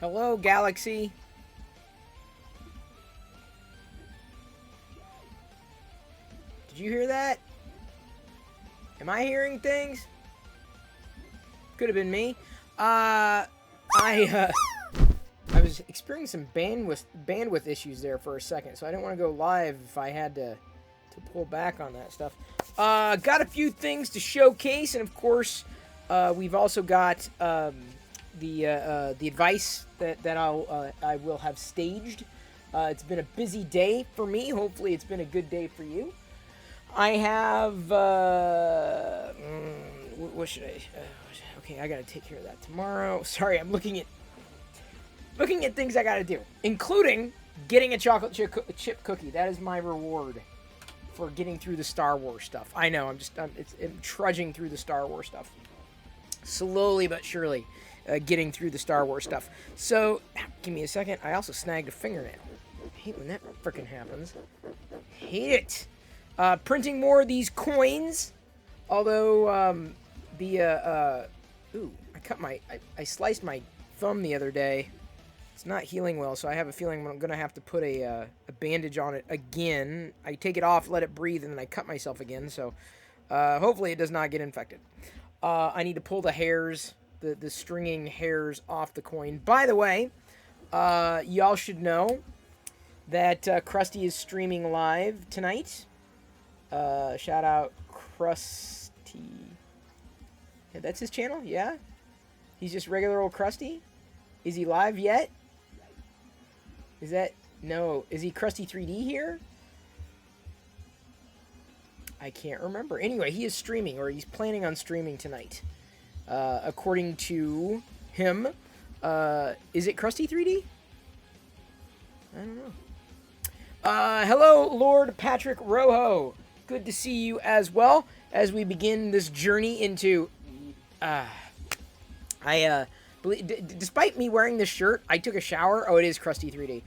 Hello, Galaxy. Did you hear that? Am I hearing things? Could have been me. I was experiencing some bandwidth issues there for a second, so I didn't want to go live if I had to pull back on that stuff. Got a few things to showcase, and of course, we've also got the advice that I will have staged. It's been a busy day for me. Hopefully, it's been a good day for you. I have what should I? Okay, I gotta take care of that tomorrow. Sorry, I'm looking at things I gotta do, including getting a chocolate chip cookie. That is my reward for getting through the Star Wars stuff. I know, I'm trudging through the Star Wars stuff. Slowly but surely, getting through the Star Wars stuff. So, give me a second. I also snagged a fingernail. I hate when that frickin' happens. Hate it. Printing more of these coins. Although, ooh, I sliced my thumb the other day. It's not healing well, so I have a feeling I'm going to have to put a bandage on it again. I take it off, let it breathe, and then I cut myself again. So hopefully it does not get infected. I need to pull the hairs, the stringing hairs off the coin. By the way, y'all should know that Krusty is streaming live tonight. Shout out Krusty. Yeah, that's his channel? Yeah? He's just regular old Krusty? Is he live yet? Is that... No. Is he Krusty 3D here? I can't remember. Anyway, he is streaming, or he's planning on streaming tonight. According to him. Is it Krusty 3D? I don't know. Hello, Lord Patrick Rojo. Good to see you as well as we begin this journey into... despite me wearing this shirt, I took a shower. Oh, it is Krusty 3D.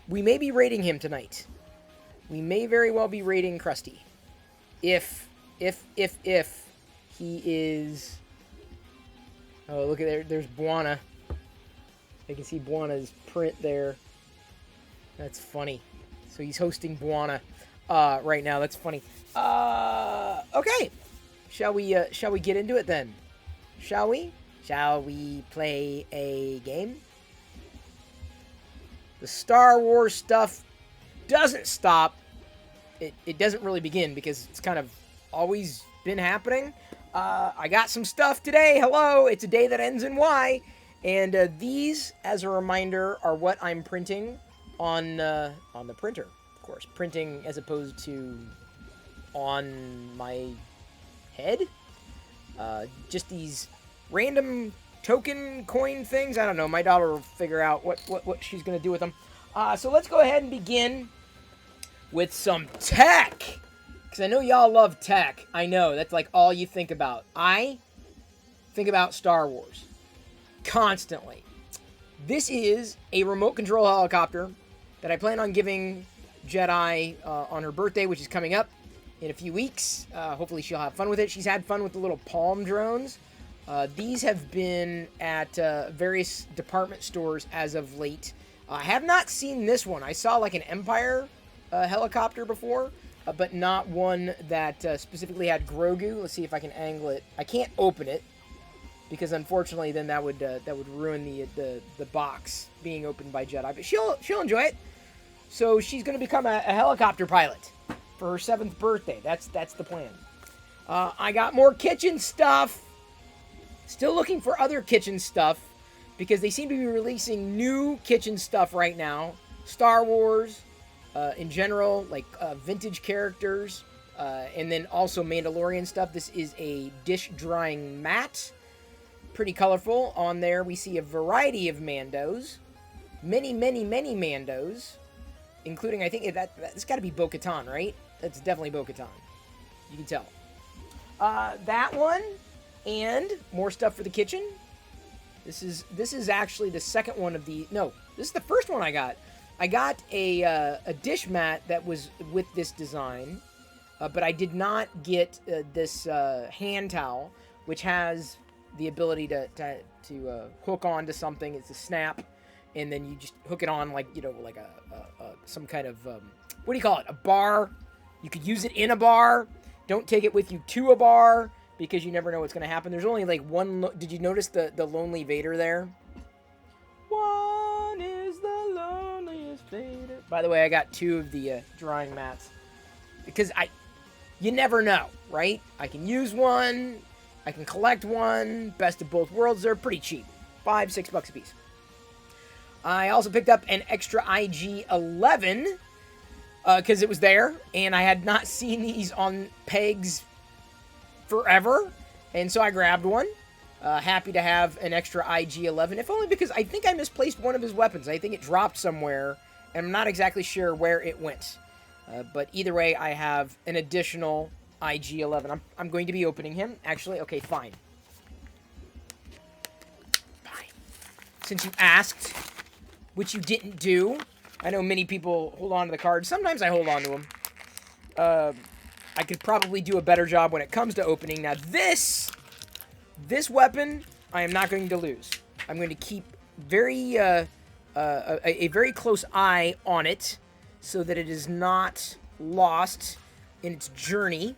We may be rating him tonight. We may very well be rating Krusty. If he is... Oh, look at there. There's Buana. I can see Buana's print there. That's funny. So he's hosting Buana right now. That's funny. Okay. Shall we get into it then? Shall we? Shall we play a game? The Star Wars stuff doesn't stop. It doesn't really begin because it's kind of always been happening. I got some stuff today. Hello, it's a day that ends in Y. And these, as a reminder, are what I'm printing on the printer. Of course, printing as opposed to on my head. Just these random token coin things. I don't know. My daughter will figure out what she's going to do with them. So let's go ahead and begin with some tech. Because I know y'all love tech. I know. That's like all you think about. I think about Star Wars. Constantly. This is a remote control helicopter that I plan on giving Jedi on her birthday, which is coming up in a few weeks. Hopefully she'll have fun with it. She's had fun with the little palm drones. These have been at various department stores as of late. I have not seen this one. I saw like an Empire helicopter before, but not one that specifically had Grogu. Let's see if I can angle it. I can't open it because unfortunately then that would ruin the box being opened by Jedi. But she'll enjoy it. So she's going to become a helicopter pilot for her 7th birthday. That's the plan. I got more kitchen stuff. Still looking for other kitchen stuff because they seem to be releasing new kitchen stuff right now. Star Wars, in general, like vintage characters, and then also Mandalorian stuff. This is a dish drying mat. Pretty colorful. On there we see a variety of Mandos. Many Mandos. Including, I think, that's got to be Bo-Katan, right? That's definitely Bo-Katan. You can tell. That one. And more stuff for the kitchen. This is actually the second one of the... No, this is the first one I got. I got a dish mat that was with this design. But I did not get this hand towel, which has the ability to hook onto something. It's a snap. And then you just hook it on like, like some kind of... what do you call it? A bar. You could use it in a bar. Don't take it with you to a bar, because you never know what's going to happen. There's only like one... Did you notice the lonely Vader there? One is the loneliest Vader. By the way, I got 2 of the drying mats. because you never know, right? I can use one, I can collect one, best of both worlds. They're pretty cheap, $5-6 a piece. I also picked up an extra IG-11 because it was there, and I had not seen these on pegs forever, and so I grabbed one. Happy to have an extra IG-11, if only because I think I misplaced one of his weapons. I think it dropped somewhere, and I'm not exactly sure where it went. But either way, I have an additional IG-11. I'm going to be opening him. Actually, okay, fine. Fine. Since you asked, which you didn't do, I know many people hold on to the cards. Sometimes I hold on to them. I could probably do a better job when it comes to opening. Now, this weapon, I am not going to lose. I'm going to keep a very close eye on it so that it is not lost in its journey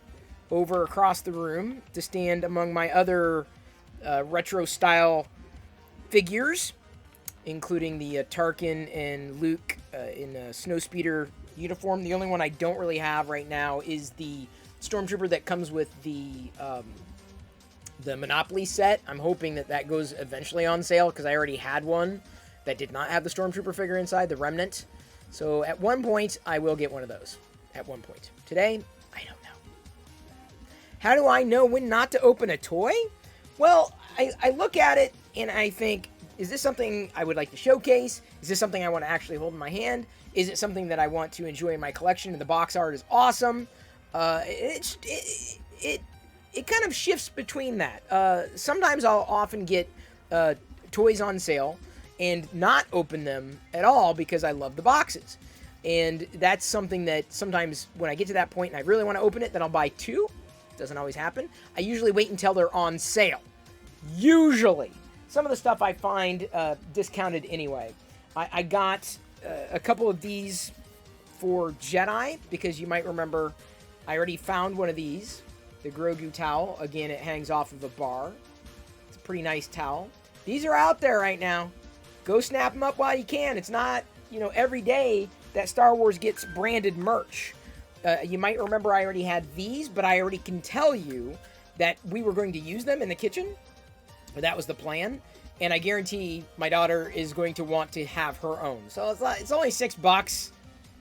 over across the room to stand among my other retro-style figures, including the Tarkin and Luke in a Snowspeeder uniform. The only one I don't really have right now is the Stormtrooper that comes with the Monopoly set. I'm hoping that goes eventually on sale because I already had one that did not have the Stormtrooper figure inside, the Remnant. So at one point, I will get one of those. At one point. Today, I don't know. How do I know when not to open a toy? Well, I look at it and I think, is this something I would like to showcase? Is this something I want to actually hold in my hand? Is it something that I want to enjoy in my collection? And the box art is awesome. It kind of shifts between that. Sometimes I'll often get toys on sale and not open them at all because I love the boxes. And that's something that sometimes when I get to that point and I really want to open it, then I'll buy two. Doesn't always happen. I usually wait until they're on sale. Usually. Some of the stuff I find discounted anyway. I got a couple of these for Jedi because you might remember I already found one of these. The Grogu towel. Again, it hangs off of a bar. It's a pretty nice towel. These are out there right now. Go snap them up while you can. It's not, every day that Star Wars gets branded merch. You might remember I already had these, but I already can tell you that we were going to use them in the kitchen. That was the plan. And I guarantee my daughter is going to want to have her own. So it's only $6.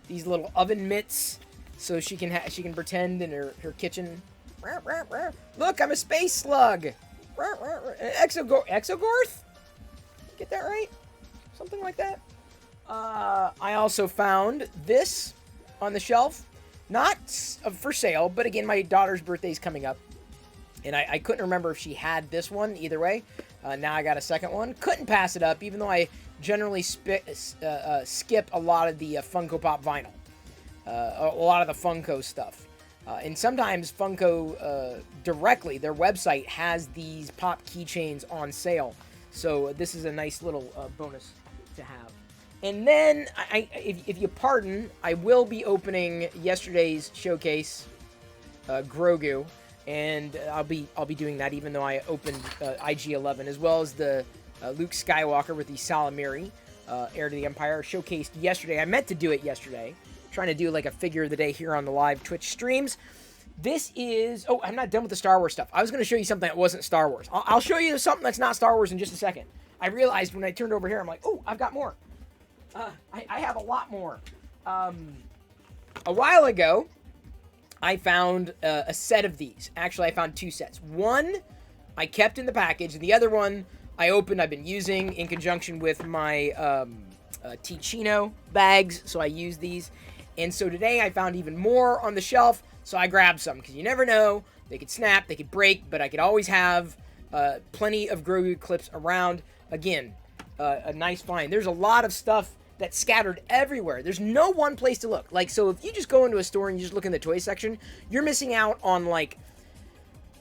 These little oven mitts. So she can pretend in her kitchen. Look, I'm a space slug. Exogorth? Get that right? Something like that. I also found this on the shelf. Not for sale, but again, my daughter's birthday is coming up. And I couldn't remember if she had this one. Either way, now I got a second one. Couldn't pass it up, even though I generally skip a lot of the Funko Pop vinyl. A lot of the Funko stuff. And sometimes Funko directly, their website has these pop keychains on sale. So this is a nice little bonus to have. And then, if you pardon, I will be opening yesterday's showcase, Grogu. And I'll be doing that, even though I opened IG-11, as well as the Luke Skywalker with the Salamiri, Heir to the Empire, showcased yesterday. I meant to do it yesterday. Trying to do like a figure of the day here on the live Twitch streams. This is... Oh, I'm not done with the Star Wars stuff. I was going to show you something that wasn't Star Wars. I'll show you something that's not Star Wars in just a second. I realized when I turned over here, I'm like, oh, I've got more. I have a lot more. A while ago, I found a set of these. Actually, I found two sets. One I kept in the package, and the other one I opened. I've been using in conjunction with my Ticino bags, so I use these. And so today I found even more on the shelf, so I grabbed some, because you never know. They could snap, they could break, but I could always have plenty of Grogu clips around. Again, a nice find. There's a lot of stuff that's scattered everywhere. There's no one place to look. Like, so if you just go into a store and you just look in the toy section, you're missing out on, like,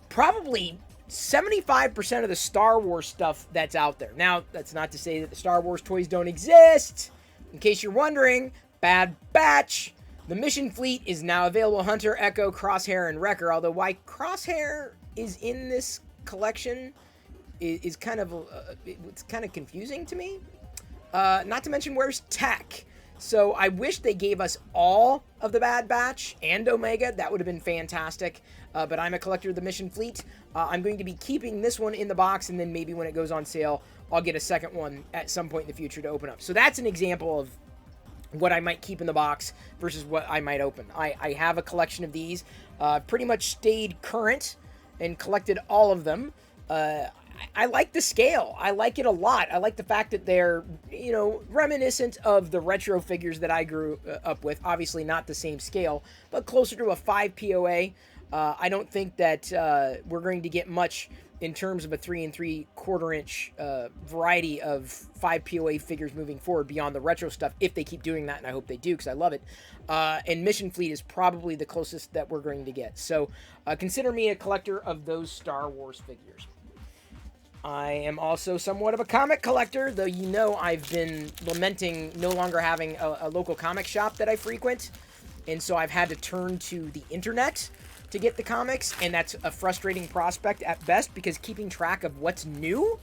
probably 75% of the Star Wars stuff that's out there. Now, that's not to say that the Star Wars toys don't exist. In case you're wondering, Bad Batch. The Mission Fleet is now available. Hunter, Echo, Crosshair, and Wrecker. Although why Crosshair is in this collection is kind of it's kind of confusing to me. Not to mention, where's Tech? So I wish they gave us all of the Bad Batch and Omega. That would have been fantastic. But I'm a collector of the Mission Fleet. I'm going to be keeping this one in the box, and then maybe when it goes on sale, I'll get a second one at some point in the future to open up. So that's an example of what I might keep in the box versus what I might open. I have a collection of these. Pretty much stayed current and collected all of them. I like the scale. I like it a lot. I like the fact that they're, you know, reminiscent of the retro figures that I grew up with. Obviously not the same scale, but closer to a 5 POA. I don't think that we're going to get much in terms of a 3 3/4 inch variety of 5 POA figures moving forward beyond the retro stuff, if they keep doing that, and I hope they do because I love it. And Mission Fleet is probably the closest that we're going to get. So consider me a collector of those Star Wars figures. I am also somewhat of a comic collector, though you know I've been lamenting no longer having a local comic shop that I frequent, and so I've had to turn to the internet to get the comics, and that's a frustrating prospect at best because keeping track of what's new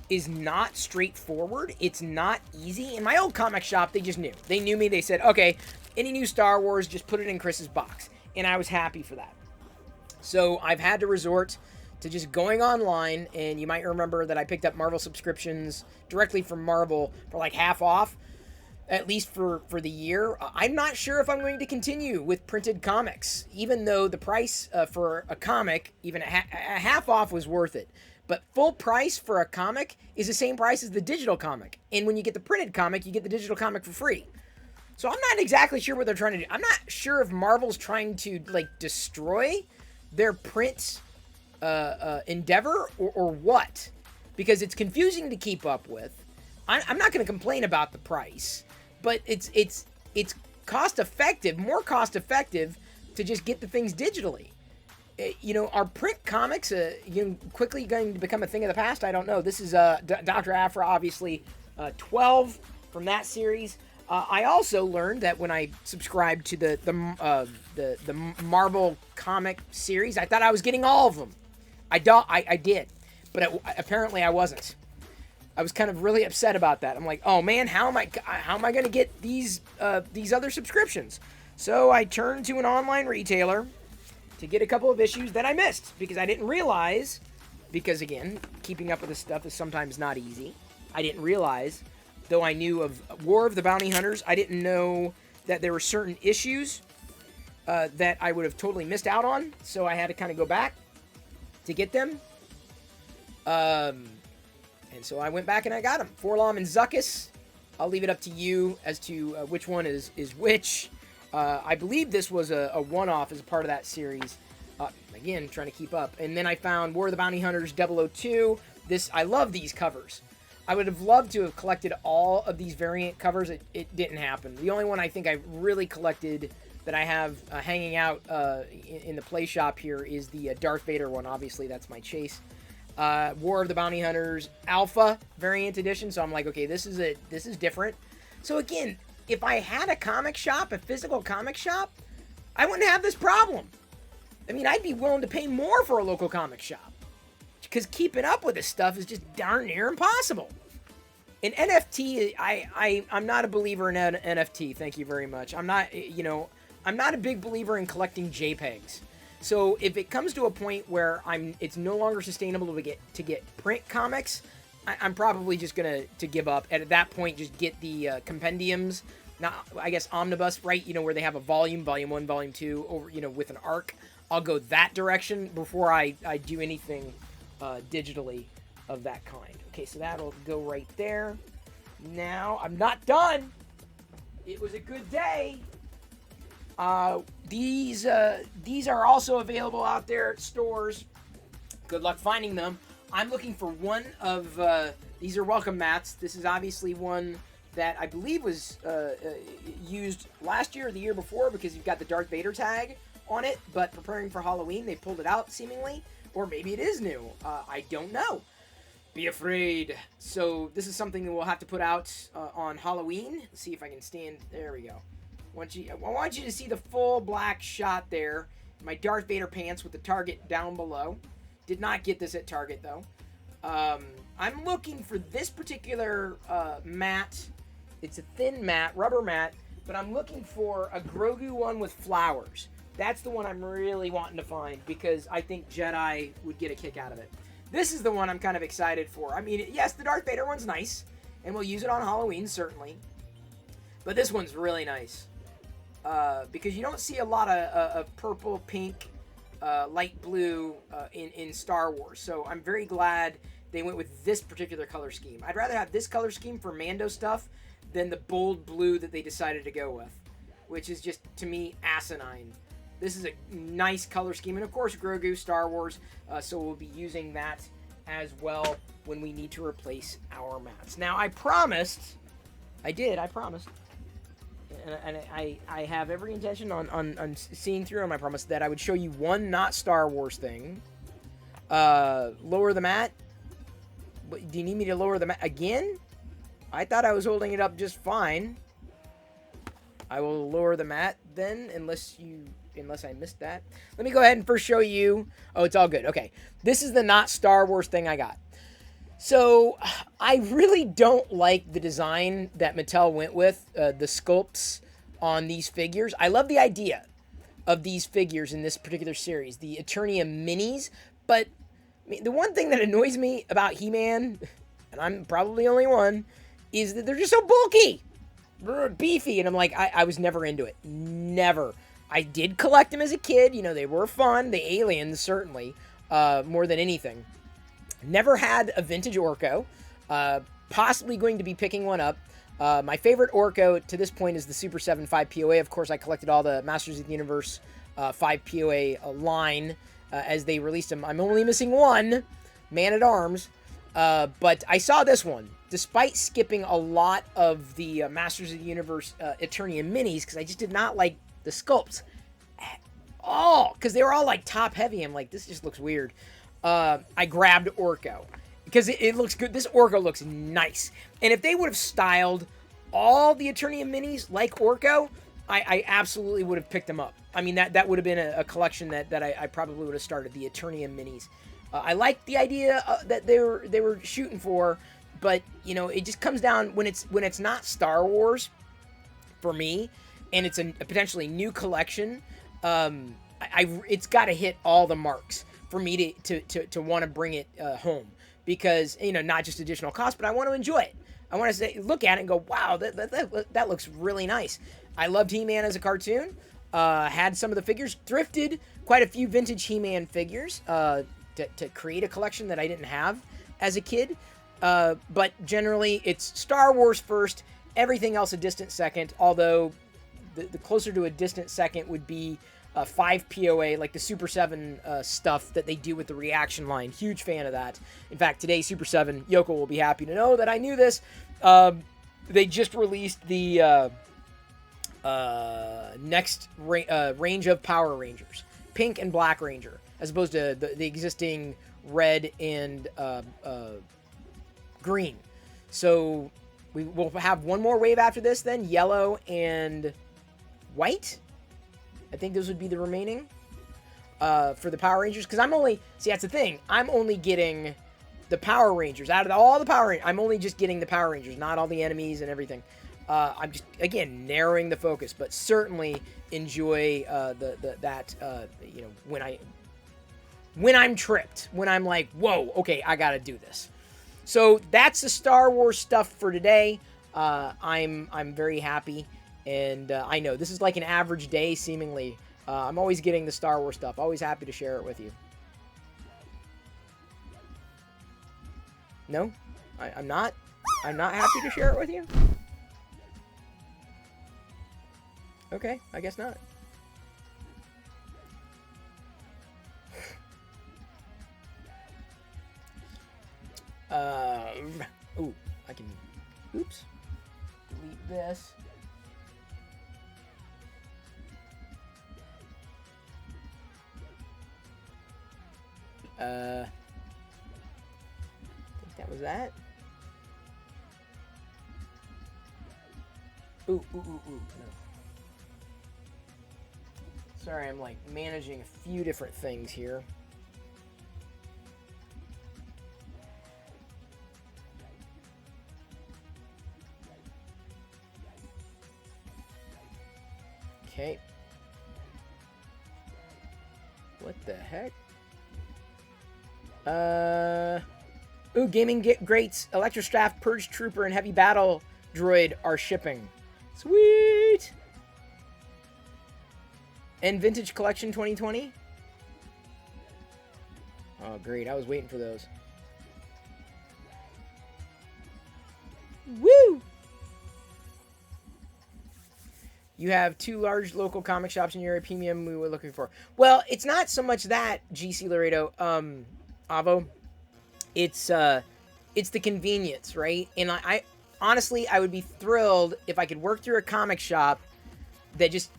is not straightforward. It's not easy. In my old comic shop, they just knew. They knew me. They said, okay, any new Star Wars, just put it in Chris's box, and I was happy for that. So I've had to resort to just going online, and you might remember that I picked up Marvel subscriptions directly from Marvel for like half off, at least for the year. I'm not sure if I'm going to continue with printed comics, even though the price for a comic, even a half off, was worth it. But full price for a comic is the same price as the digital comic. And when you get the printed comic, you get the digital comic for free. So I'm not exactly sure what they're trying to do. I'm not sure if Marvel's trying to like destroy their print endeavor or what, because it's confusing to keep up with. I'm not going to complain about the price, but it's cost effective, more cost effective to just get the things digitally. You know, are print comics quickly going to become a thing of the past? I don't know. This is Dr. Aphra, obviously 12 from that series. I also learned that when I subscribed to the Marvel comic series, I thought I was getting all of them. I did, but apparently I wasn't. I was kind of really upset about that. I'm like, oh man, how am I going to get these other subscriptions? So I turned to an online retailer to get a couple of issues that I missed because I didn't realize. Because again, keeping up with this stuff is sometimes not easy. I didn't realize, though I knew of War of the Bounty Hunters, I didn't know that there were certain issues that I would have totally missed out on. So I had to kind of go back to get them. And so I went back and I got them. Forlom and Zuckuss. I'll leave it up to you as to which one is which. I believe this was a one-off as a part of that series. Again, trying to keep up. And then I found War of the Bounty Hunters 002. I love these covers. I would have loved to have collected all of these variant covers. It didn't happen. The only one I think I really collected that I have hanging out in the play shop here is the Darth Vader one. Obviously, that's my chase. War of the Bounty Hunters Alpha variant edition. So I'm like, okay, this is different. So again, if I had a comic shop, a physical comic shop, I wouldn't have this problem. I mean, I'd be willing to pay more for a local comic shop because keeping up with this stuff is just darn near impossible. In NFT, I'm not a believer in NFT. Thank you very much. I'm not a big believer in collecting JPEGs. So if it comes to a point where it's no longer sustainable to get print comics, I'm probably just gonna give up. And at that point, just get the compendiums, not I guess omnibus, right? You know, where they have a volume 1, volume 2, over with an arc. I'll go that direction before I do anything digitally of that kind. Okay, so that'll go right there. Now I'm not done. It was a good day. These are also available out there at stores. Good luck finding them. I'm looking for one of these are welcome mats. This is obviously one that I believe was used last year or the year before because you've got the Darth Vader tag on it, but preparing for Halloween, they pulled it out seemingly, or maybe it is new. I don't know. Be afraid. So this is something that we'll have to put out on Halloween. Let's see if I can stand. There we go. I want you to see the full black shot there. My Darth Vader pants with the Target down below. Did not get this at Target, though. I'm looking for this particular mat It's a thin mat, rubber mat, but I'm looking for a Grogu one with flowers. That's the one I'm really wanting to find because I think Jedi would get a kick out of it. This is the one I'm kind of excited for. I mean, yes, the Darth Vader one's nice, and we'll use it on Halloween, certainly. But this one's really nice because you don't see a lot of purple, pink, light blue in Star Wars. So I'm very glad they went with this particular color scheme. I'd rather have this color scheme for Mando stuff than the bold blue that they decided to go with, which is just, to me, asinine. This is a nice color scheme. And, of course, Grogu, Star Wars, so we'll be using that as well when we need to replace our mats. Now, I promised, I promised, and I have every intention on seeing through on my promise that I would show you one not Star Wars thing. Lower the mat. Do you need me to lower the mat again? I thought I was holding it up just fine. I will lower the mat then, unless I missed that. Let me go ahead and first show you. Oh, it's all good. Okay. This is the not Star Wars thing I got. So, I really don't like the design that Mattel went with, the sculpts on these figures. I love the idea of these figures in this particular series, the Eternium Minis, but I mean, the one thing that annoys me about He-Man, and I'm probably the only one, is that they're just so bulky, beefy, and I'm like, I was never into it. Never. I did collect them as a kid. You know, they were fun. The aliens, certainly, more than anything. Never had a vintage Orko. Possibly going to be picking one up. My favorite Orko to this point is the Super 7 5 POA. Of course, I collected all the Masters of the Universe 5 POA line as they released them. I'm only missing one, Man-at-Arms. But I saw this one, despite skipping a lot of the Masters of the Universe Eternium Minis, because I just did not like the sculpts at all, because they were all like top heavy. I'm like, this just looks weird. I grabbed Orko because it looks good. This Orko looks nice. And if they would have styled all the Eternium Minis like Orko, I absolutely would have picked them up. I mean, that would have been a collection that I probably would have started, the Eternium Minis. I like the idea that they were shooting for, but you know, it just comes down when it's not Star Wars for me, and it's a potentially new collection. It's got to hit all the marks for me to want to bring it home, because you know, not just additional cost, but I want to enjoy it. I want to look at it and go, wow, that looks really nice. I loved He-Man as a cartoon. Had some of the figures, thrifted quite a few vintage He-Man figures to create a collection that I didn't have as a kid. But generally, it's Star Wars first, everything else a distant second, although the closer to a distant second would be 5 POA, like the Super 7 stuff that they do with the reaction line. Huge fan of that. In fact, today, Super 7, Yoko will be happy to know that I knew this. They just released the next range of Power Rangers. Pink and Black Ranger, as opposed to the existing red and green. So we will have one more wave after this, then yellow and white. I think those would be the remaining for the Power Rangers. Because that's the thing. I'm only getting the Power Rangers. Out of all the Power Rangers, I'm only just getting the Power Rangers, not all the enemies and everything. I'm just, again, narrowing the focus. But certainly enjoy you know, when I'm tripped. When I'm like, whoa, okay, I got to do this. So that's the Star Wars stuff for today. I'm very happy. And I know this is like an average day, seemingly. I'm always getting the Star Wars stuff. Always happy to share it with you. No? I'm not? I'm not happy to share it with you? Okay, I guess not. Ooh, I can... Oops. Delete this. I think that was that. Ooh, no. Sorry, I'm like managing a few different things here. Okay. What the heck? Ooh, Gaming Greats, Electrostraff, Purge Trooper, and Heavy Battle Droid are shipping. Sweet! And Vintage Collection 2020? Oh, great. I was waiting for those. Woo! You have 2 large local comic shops in your area, premium we were looking for. Well, it's not so much that, GC Laredo, Avo. It's the convenience, right? And I honestly, I would be thrilled if I could work through a comic shop that just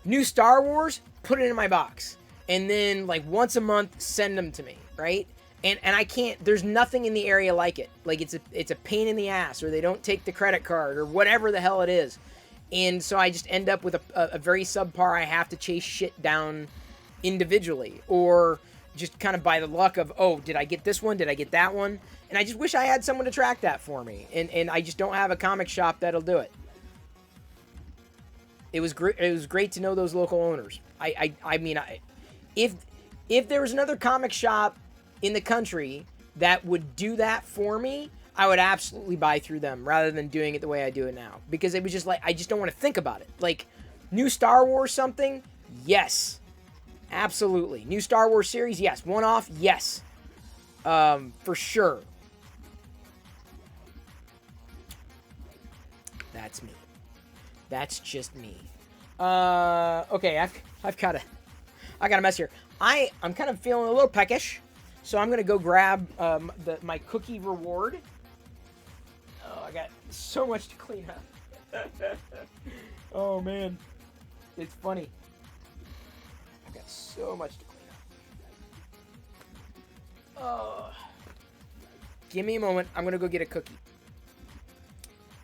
new Star Wars, put it in my box, and then like once a month send them to me, right? And I can't. There's nothing in the area like it. Like it's a pain in the ass, or they don't take the credit card, or whatever the hell it is. And so I just end up with a very subpar. I have to chase shit down individually, or just kind of by the luck of, oh, did I get this one? Did I get that one? And I just wish I had someone to track that for me. And I just don't have a comic shop that'll do it. It was great. It was great to know those local owners. I mean, if there was another comic shop in the country that would do that for me, I would absolutely buy through them rather than doing it the way I do it now. Because it was just like, I just don't want to think about it. Like, new Star Wars something? Yes. Absolutely. New Star Wars series? Yes. One-off? Yes. For sure. That's me. That's just me. Okay, I've got a mess here. I'm kind of feeling a little peckish, so I'm gonna go grab my cookie reward. Oh, I got so much to clean up. Oh man, it's funny. I got so much to clean up. Oh, give me a moment. I'm gonna go get a cookie.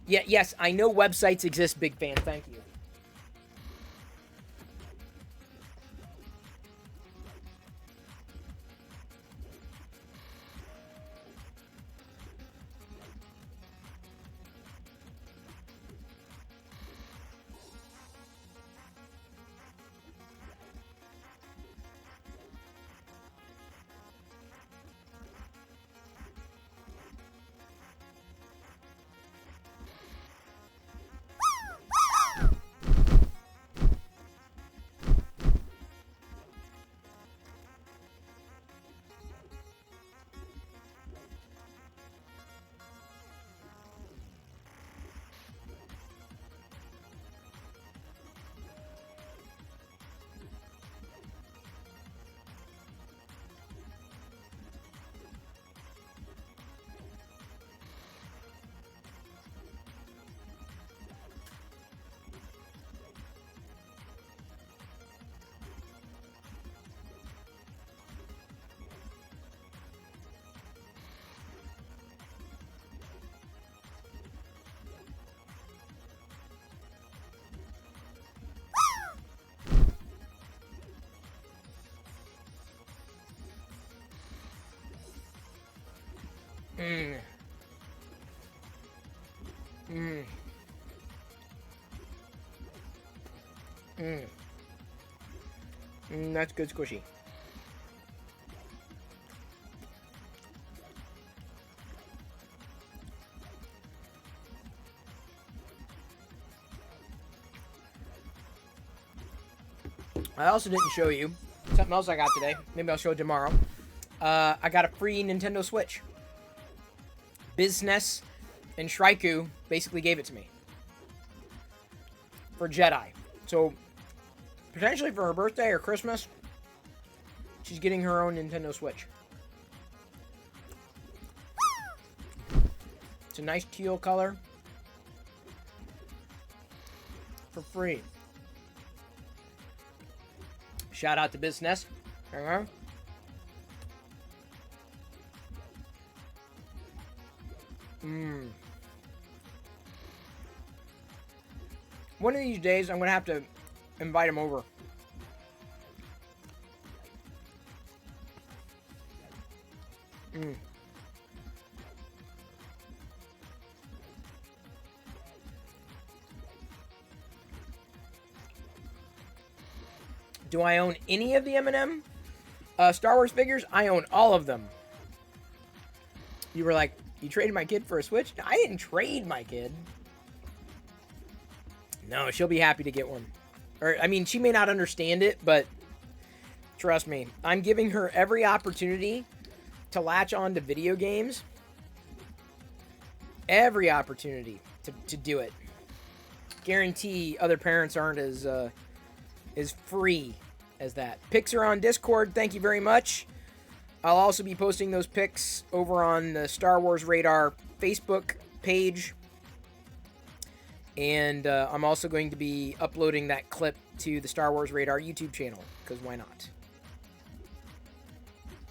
Yeah, yes, I know websites exist, big fan. Thank you. That's good squishy. I also didn't show you something else I got today. Maybe I'll show it tomorrow. I got a free Nintendo Switch. Business and Shraiku basically gave it to me for Jedi. So potentially for her birthday or Christmas, she's getting her own Nintendo Switch. It's a nice teal color for free. Shout out to Business. One of these days, I'm going to have to invite him over. Do I own any of the M&M Star Wars figures? I own all of them. You were like, you traded my kid for a Switch? No, I didn't trade my kid. No, she'll be happy to get one. Or, I mean, she may not understand it, but trust me, I'm giving her every opportunity to latch on to video games. Every opportunity to do it. Guarantee other parents aren't as free as that. Pics are on Discord. Thank you very much. I'll also be posting those pics over on the Star Wars Radar Facebook page. And I'm also going to be uploading that clip to the Star Wars Radar YouTube channel. Because why not?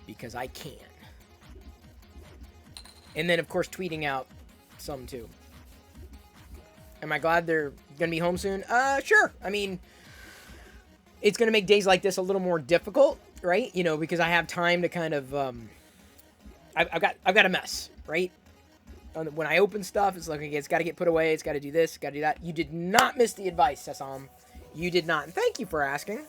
Because I can. And then, of course, tweeting out some too. Am I glad they're going to be home soon? Sure. I mean, it's going to make days like this a little more difficult, right? You know, because I have time to kind of, I've got a mess, right? When I open stuff, it's like, okay, it's got to get put away. It's got to do this, got to do that. You did not miss the advice, Sesam. You did not. And thank you for asking.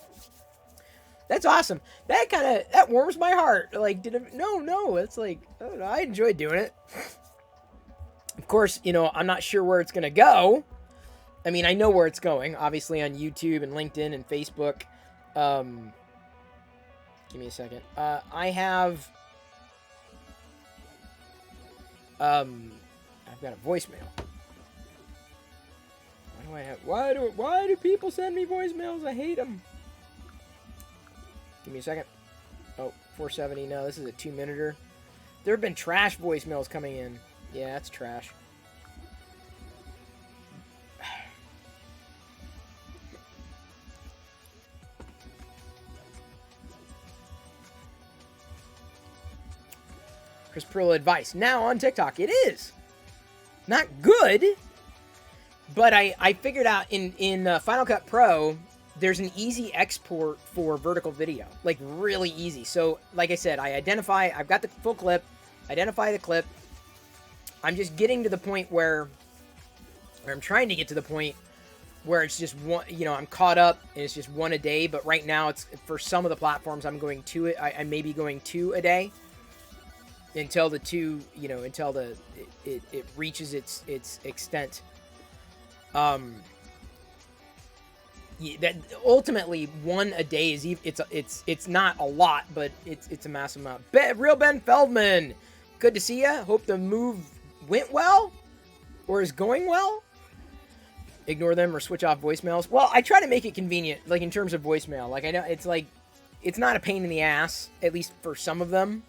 That's awesome. That warms my heart. Like, no. It's like, oh, I enjoyed doing it. Of course, you know, I'm not sure where it's going to go. I mean, I know where it's going. Obviously on YouTube and LinkedIn and Facebook. Give me a second. I have... I've got a voicemail. Why do I have... Why do people send me voicemails? I hate them. Give me a second. Oh, 470. No, this is a 2-minuter. There have been trash voicemails coming in. Yeah, that's trash. Chris Perillo advice. Now on TikTok. It is. Not good. But I figured out in Final Cut Pro, there's an easy export for vertical video. Like, really easy. So, like I said, I've got the full clip. Identify the clip. I'm just getting to the point where I'm trying to get to the point where it's just one, you know, I'm caught up and it's just one a day. But right now, it's for some of the platforms, I'm going to it. I may be going 2 a day until the 2, you know, until it reaches its extent. That ultimately 1 a day is it's not a lot, but it's a massive amount. Real Ben Feldman, good to see ya. Hope the move went well or is going well. Ignore them or switch off voicemails. Well, I try to make it convenient, like in terms of voicemail. Like I know it's like it's not a pain in the ass, at least for some of them.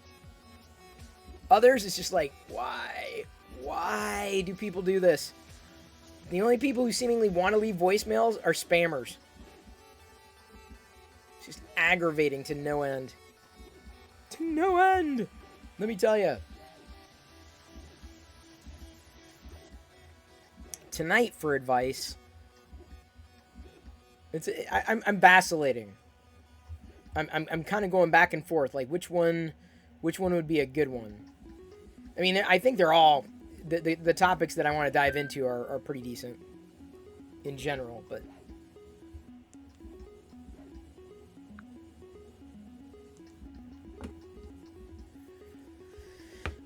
Others, it's just like, why do people do this? The only people who seemingly want to leave voicemails are spammers. It's just aggravating to no end. To no end! Let me tell you. Tonight, for advice, I'm vacillating. I'm kind of going back and forth. Like, which one would be a good one? I mean, I think they're all... The topics that I want to dive into are pretty decent in general, but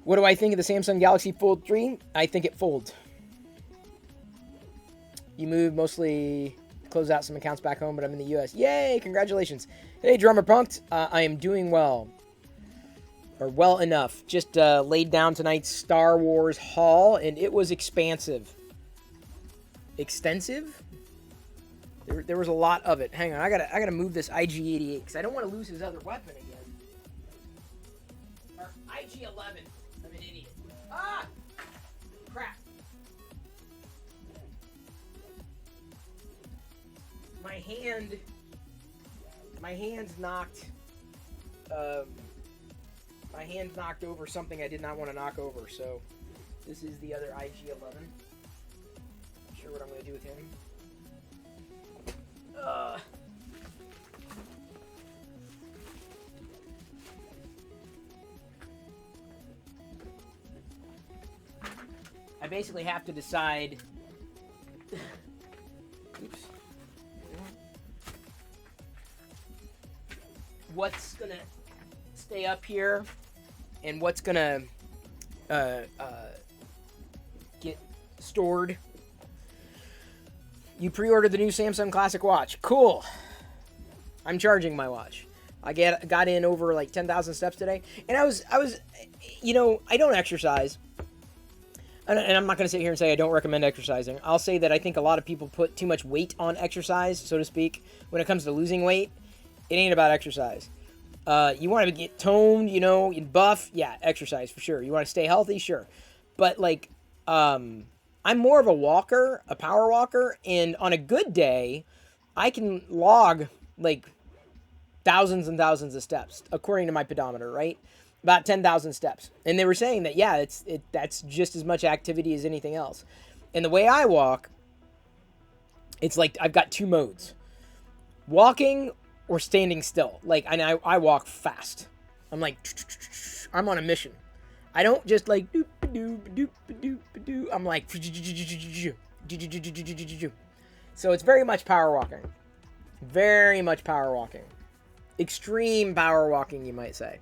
what do I think of the Samsung Galaxy Fold 3? I think it folds. You moved, mostly closed out some accounts back home, but I'm in the US. Yay! Congratulations. Hey, Drummer Punked. I am doing well. Or well enough. Just laid down tonight's Star Wars haul, and it was expansive. Extensive? There was a lot of it. Hang on, I gotta move this IG-88 because I don't want to lose his other weapon again. Or IG-11. I'm an idiot. Ah! Crap. My hand's knocked. My hand knocked over something I did not want to knock over, so this is the other IG-11. Not sure what I'm going to do with him. I basically have to decide... Oops. what's gonna stay up here and what's gonna get stored. You pre-ordered the new Samsung Classic watch. Cool. I'm charging my watch. I got in over like 10,000 steps today, and I was, you know, I don't exercise, and I'm not gonna sit here and say I don't recommend exercising. I'll say that I think a lot of people put too much weight on exercise, so to speak, when it comes to losing weight. It ain't about exercise. You want to get toned, you know, and buff, yeah, exercise for sure. You want to stay healthy, sure, but like, I'm more of a walker, a power walker, and on a good day, I can log like thousands and thousands of steps, according to my pedometer, right? About 10,000 steps. And they were saying that, yeah, that's just as much activity as anything else. And the way I walk, it's like I've got two modes. Walking or standing still. Like, and I walk fast. I'm like, I'm on a mission. I don't just like doop doop doop doop doop. I'm like, so it's very much power walking. Very much power walking. Extreme power walking, you might say.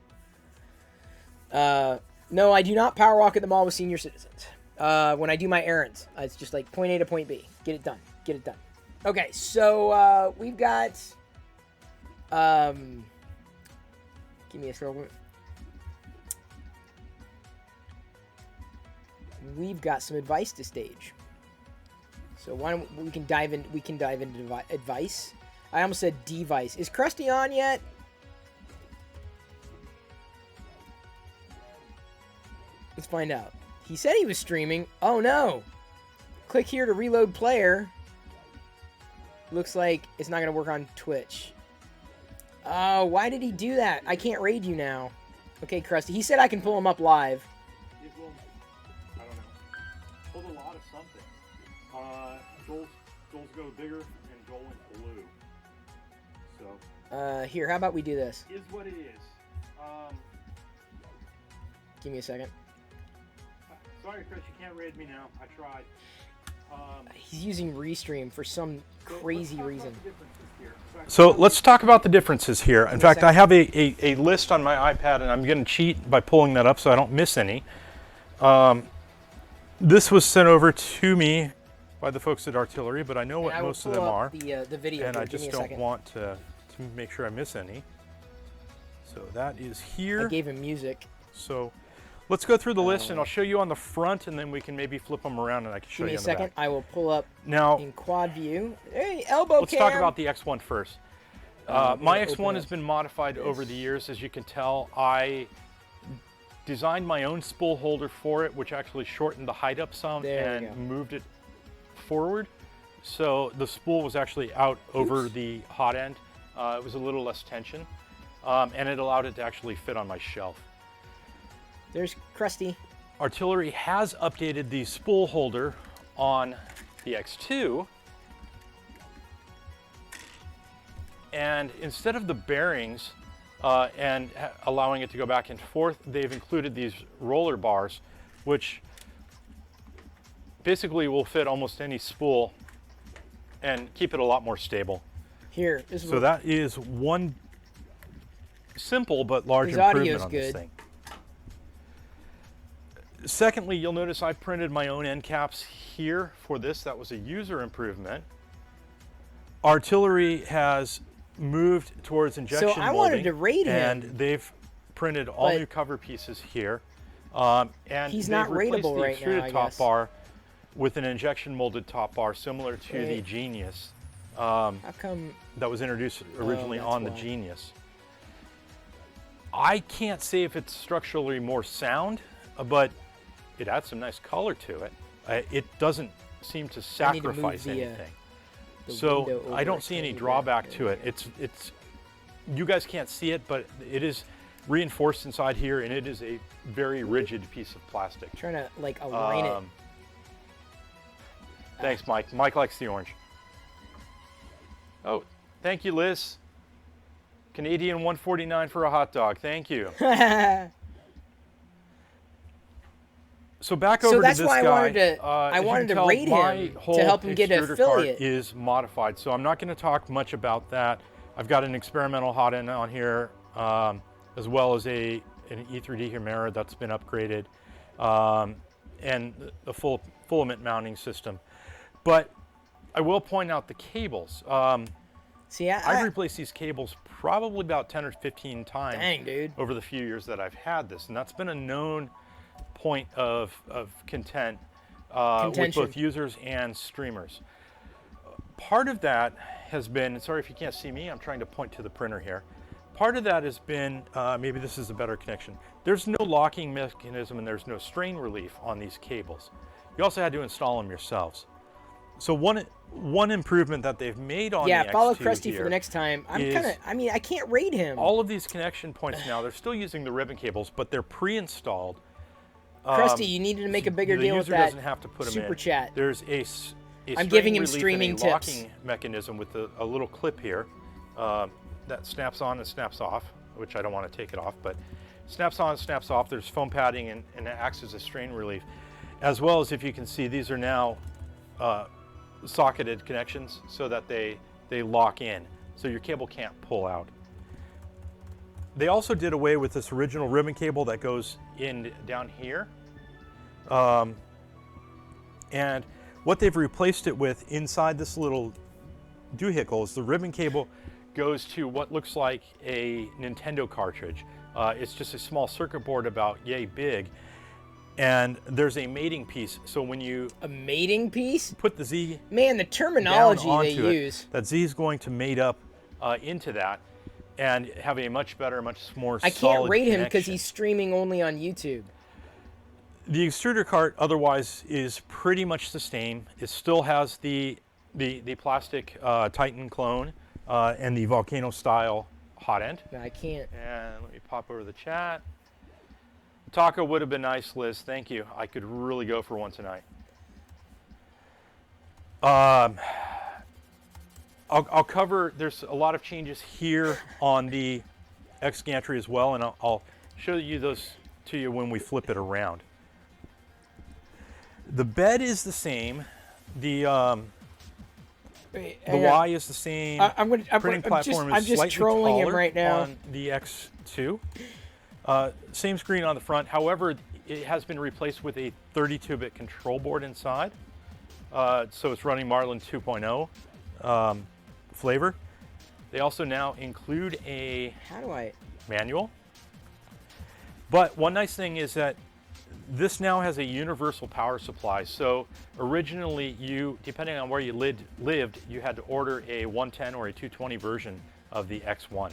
No, I do not power walk at the mall with senior citizens. When I do my errands, it's just like point A to point B. Get it done. Get it done. Okay, so we've got. Give me a second. We've got some advice to stage. So why don't we can dive in? We can dive into advice. I almost said device. Is Krusty on yet? Let's find out. He said he was streaming. Oh no! Click here to reload player. Looks like it's not gonna work on Twitch. Oh, why did he do that? I can't raid you now. Okay, Krusty. He said I can pull him up live. Pulled a lot of something. Joel's go bigger and Joel went blue. So. Here, how about we do this? Is what it is. Give me a second. Sorry, Chris, you can't raid me now. I tried. He's using Restream for some crazy reason. So let's talk about the differences here. In fact, I have a list on my iPad, and I'm going to cheat by pulling that up so I don't miss any. This was sent over to me by the folks at Artillery, but I know what most of them are. The video and I just don't want to make sure I miss any. So that is here. I gave him music. So let's go through the list, and I'll show you on the front, and then we can maybe flip them around, and I can show you on the back. Give me a second. I will pull up now in quad view. Hey, elbow Let's talk about the X1 first. My X1 has been modified over the years. As you can tell, I designed my own spool holder for it, which actually shortened the height up some and moved it forward. So the spool was actually out over the hot end. It was a little less tension, and it allowed it to actually fit on my shelf. There's Krusty. Artillery has updated the spool holder on the X2. And instead of the bearings and allowing it to go back and forth, they've included these roller bars, which basically will fit almost any spool and keep it a lot more stable. Here, so that is one simple but large improvement on this thing. Secondly, you'll notice I printed my own end caps here for this. That was a user improvement. Artillery has moved towards injection molding. So I wanted to rate him. And they've printed all new cover pieces here. And he's not rateable right now, the extruded top bar with an injection molded top bar similar to the Genius. How come? That was introduced originally on the Genius. I can't say if it's structurally more sound, but it adds some nice color to it. It doesn't seem to sacrifice anything. So I don't see any drawback to it. It's you guys can't see it, but it is reinforced inside here, and it is a very rigid piece of plastic. I'm trying to like align it. Thanks, Mike. Mike likes the orange. Oh, thank you, Liz. Canadian 149 for a hot dog. Thank you. So back over to this guy. I wanted to rate him to help him get an affiliate. Is modified, so I'm not going to talk much about that. I've got an experimental hot end on here. as well as an E3D mirror that's been upgraded, and the full filament mounting system. But I will point out the cables. See, I've replaced these cables probably about 10 or 15 times. Dang, dude. Over the few years that I've had this, and that's been a known point of content with both users and streamers. Part of that has been, sorry if you can't see me, I'm trying to point to the printer here. Part of that has been, maybe this is a better connection. There's no locking mechanism and there's no strain relief on these cables. You also had to install them yourselves. So one improvement that they've made on the X2 follow Krusty here for the next time. I can't rate him. All of these connection points now, they're still using the ribbon cables, but they're pre-installed. Krusty, you needed to make a bigger deal with that. The user doesn't have to put them super in. chat. There's a I'm giving him strain relief streaming and a tips. locking mechanism with a little clip here that snaps on and snaps off, which I don't want to take it off, but snaps on and snaps off. There's foam padding and it acts as a strain relief. As well as, if you can see, these are now socketed connections so that they lock in, so your cable can't pull out. They also did away with this original ribbon cable that goes in down here. And what they've replaced it with inside this little doohickle is the ribbon cable goes to what looks like a Nintendo cartridge. It's just a small circuit board about yay big. And there's a mating piece, so when you... A mating piece? Put the Z... Man, the terminology they use. That Z is going to mate up into that and have a much better, much more solid I can't rate him because connection. he's streaming only on YouTube. The extruder cart otherwise is pretty much the same. It still has the plastic Titan clone and the Volcano style hot end. I can't. And let me pop over the chat. Taco would have been nice, Liz. Thank you. I could really go for one tonight. I'll cover, there's a lot of changes here on the X gantry as well, and I'll show you those to you when we flip it around. The bed is the same. The Y is the same. Printing platform is slightly trolling him taller right now. on the X2. Same screen on the front. However, it has been replaced with a 32-bit control board inside. So it's running Marlin 2.0 flavor. They also now include a manual. But one nice thing is that this now has a universal power supply. So originally, depending on where you lived, you had to order a 110 or a 220 version of the X1.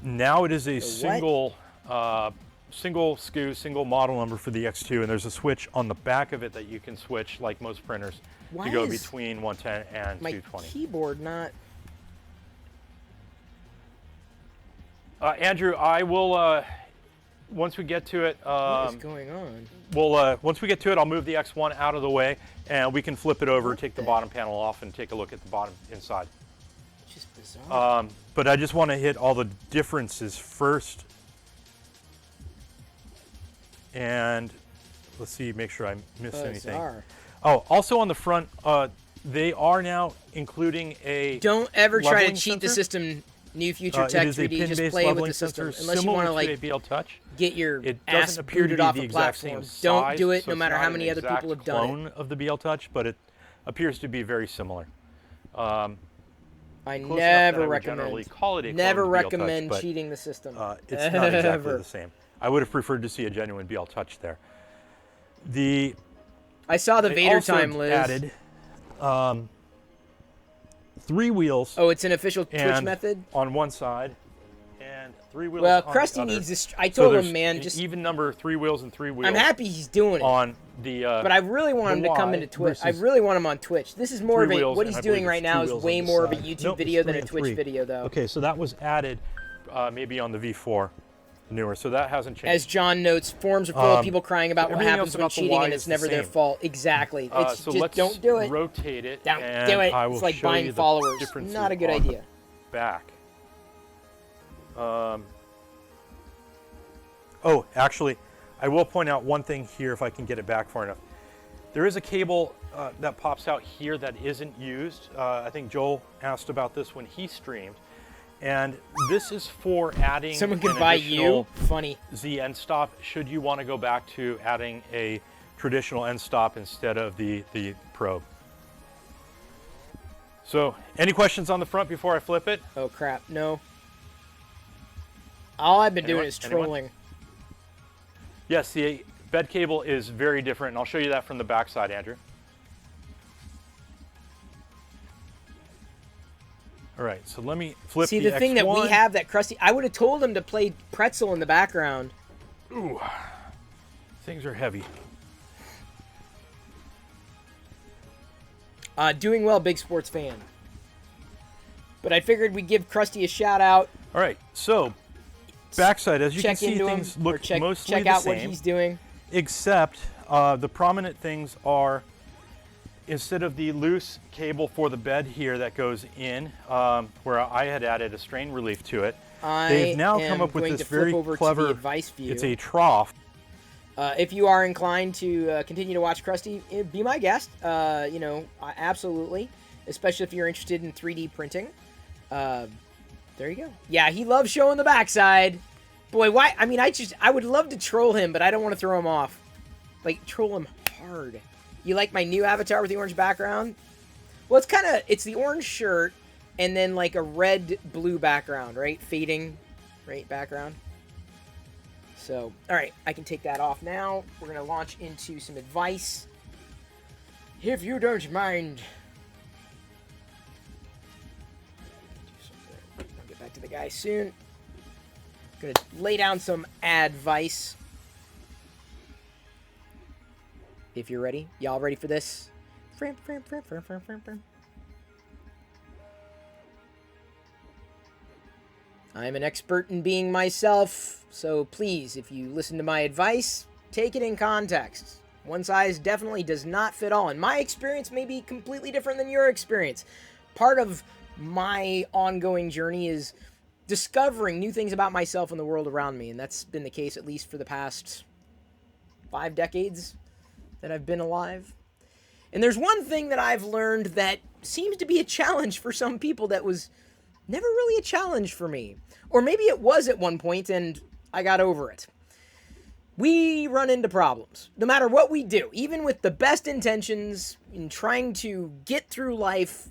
Now it is a single SKU, single model number for the X2, and there's a switch on the back of it that you can switch, like most printers, to go between 110 and 220. My keyboard not... Andrew, I will, once we get to it... what is going on? Once we get to it, I'll move the X1 out of the way, and we can flip it over, take the bottom panel off, and take a look at the bottom inside. It's just bizarre. But I just want to hit all the differences first. And let's see, make sure I missed anything. Oh, also on the front, they are now including a Don't ever try to leveling cheat the sensor. system, New Future Tech 3D. Just play with the system. Unless you want to like get your ass booted off a platform. Don't do it no matter how many other people have done it. Clone of the BL Touch, but it appears to be very similar. I never recommend cheating the system. It's not exactly the same. I would have preferred to see a genuine BL Touch there. I saw the Vader time, Liz. Added 3 wheels. Oh, it's an official Twitch method? On one side, and 3 wheels well, on Krusty the other. needs this. I told him, man, just even number of 3 wheels and 3 wheels. I'm happy he's doing it. On the but I really want him to come into Twitch. I really want him on Twitch. This is more of a what he's doing right now is way more of a YouTube video than a Twitch video, though. Okay, so that was added maybe on the V4 newer, so that hasn't changed. As John notes, forums are full of people crying about what happens when cheating, and it's never their fault. Exactly. It's so just don't do it. Rotate it. Don't do it. It's like buying followers. Not a good idea. Back. Oh, actually, I will point out one thing here if I can get it back far enough. There is a cable that pops out here that isn't used. I think Joel asked about this when he streamed. And this is for adding Someone can an buy additional you. Funny. Z end stop should you want to go back to adding a traditional end stop instead of the probe. So, any questions on the front before I flip it? Oh crap, no. All I've been Anyone? doing is trolling. Yes, the bed cable is very different, and I'll show you that from the back side, Andrew. All right, so let me flip See, the the thing X1. that we have that Krusty... I would have told him to play Pretzel in the background. Ooh, things are heavy. Doing well, big sports fan. But I figured we'd give Krusty a shout out. All right, so backside, as you can Check see, into things him, look or check mostly the out same, what he's doing. except the prominent things are, instead of the loose cable for the bed here that goes in, where I had added a strain relief to it, they've now come up with this very clever, advice view. it's a trough. If you are inclined to continue to watch Krusty, be my guest. You know, absolutely. Especially if you're interested in 3D printing. There you go. Yeah, he loves showing the backside. Boy, why? I mean, I would love to troll him, but I don't want to throw him off. Like, troll him hard. You like my new avatar with the orange background? Well, it's the orange shirt and then like a red-blue background, right? Fading, right, background. So, all right, I can take that off now. We're going to launch into some advice. If you don't mind. I'll get back to the guy soon. Going to lay down some advice. If you're ready. Y'all ready for this? I'm an expert in being myself, so please, if you listen to my advice, take it in context. One size definitely does not fit all, and my experience may be completely different than your experience. Part of my ongoing journey is discovering new things about myself and the world around me, and that's been the case at least for the past 5 decades that I've been alive. And there's one thing that I've learned that seems to be a challenge for some people that was never really a challenge for me. Or maybe it was at one point and I got over it. We run into problems, no matter what we do, even with the best intentions in trying to get through life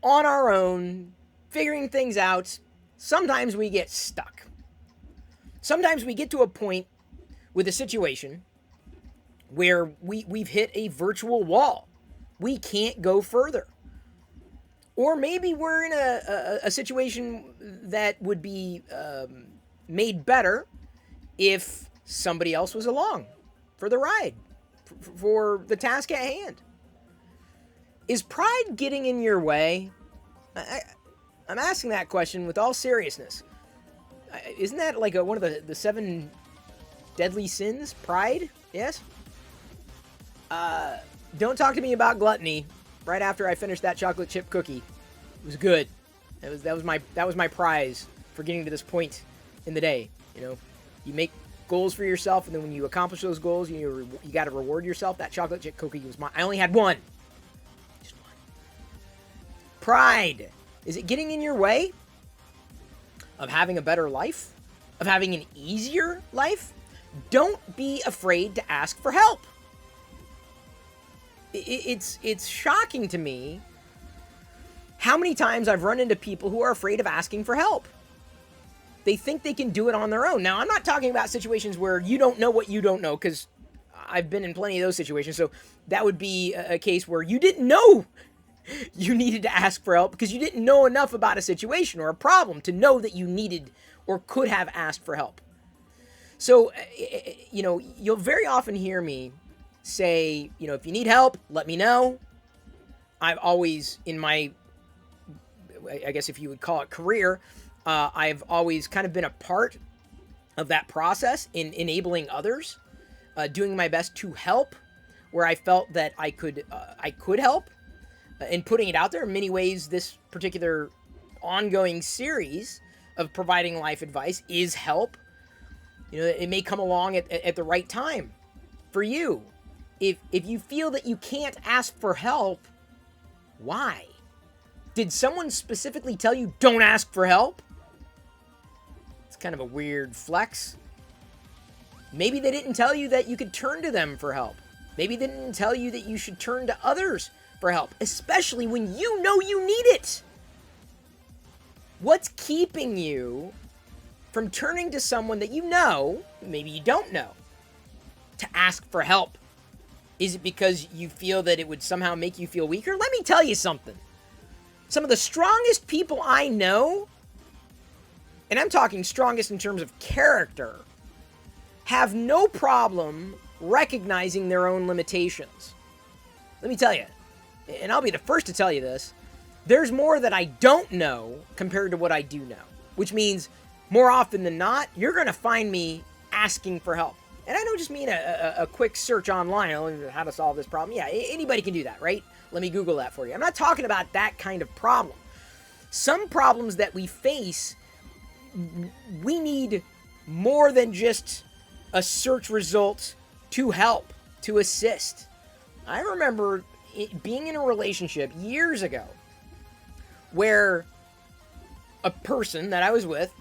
on our own, figuring things out. Sometimes we get stuck. Sometimes we get to a point with a situation where we've hit a virtual wall. We can't go further. Or maybe we're in a situation that would be made better if somebody else was along for the ride, for the task at hand. Is pride getting in your way? I'm asking that question with all seriousness. Isn't that like one of the 7 deadly sins? Pride? Yes? Don't talk to me about gluttony right after I finished that chocolate chip cookie. It was good. That was my prize for getting to this point in the day. You know, you make goals for yourself, and then when you accomplish those goals, you got to reward yourself. That chocolate chip cookie was mine. I only had one. Just one. Pride. Is it getting in your way of having a better life? Of having an easier life? Don't be afraid to ask for help. It's shocking to me how many times I've run into people who are afraid of asking for help. They think they can do it on their own. Now, I'm not talking about situations where you don't know what you don't know, because I've been in plenty of those situations. So that would be a case where you didn't know you needed to ask for help because you didn't know enough about a situation or a problem to know that you needed or could have asked for help. So, you know, you'll very often hear me say, you know, if you need help, let me know. I've always, in my, I guess if you would call it career, I've always kind of been a part of that process in enabling others, doing my best to help where I felt that I could help, and putting it out there. In many ways, this particular ongoing series of providing life advice is help. You know, it may come along at the right time for you. If you feel that you can't ask for help, why? Did someone specifically tell you don't ask for help? It's kind of a weird flex. Maybe they didn't tell you that you could turn to them for help. Maybe they didn't tell you that you should turn to others for help, especially when you know you need it. What's keeping you from turning to someone that you know, maybe you don't know, to ask for help? Is it because you feel that it would somehow make you feel weaker? Let me tell you something. Some of the strongest people I know, and I'm talking strongest in terms of character, have no problem recognizing their own limitations. Let me tell you, and I'll be the first to tell you this, there's more that I don't know compared to what I do know. Which means, more often than not, you're going to find me asking for help. And I don't just mean a quick search online on how to solve this problem. Yeah, anybody can do that, right? Let me Google that for you. I'm not talking about that kind of problem. Some problems that we face, we need more than just a search result to help, to assist. I remember being in a relationship years ago where a person that I was with,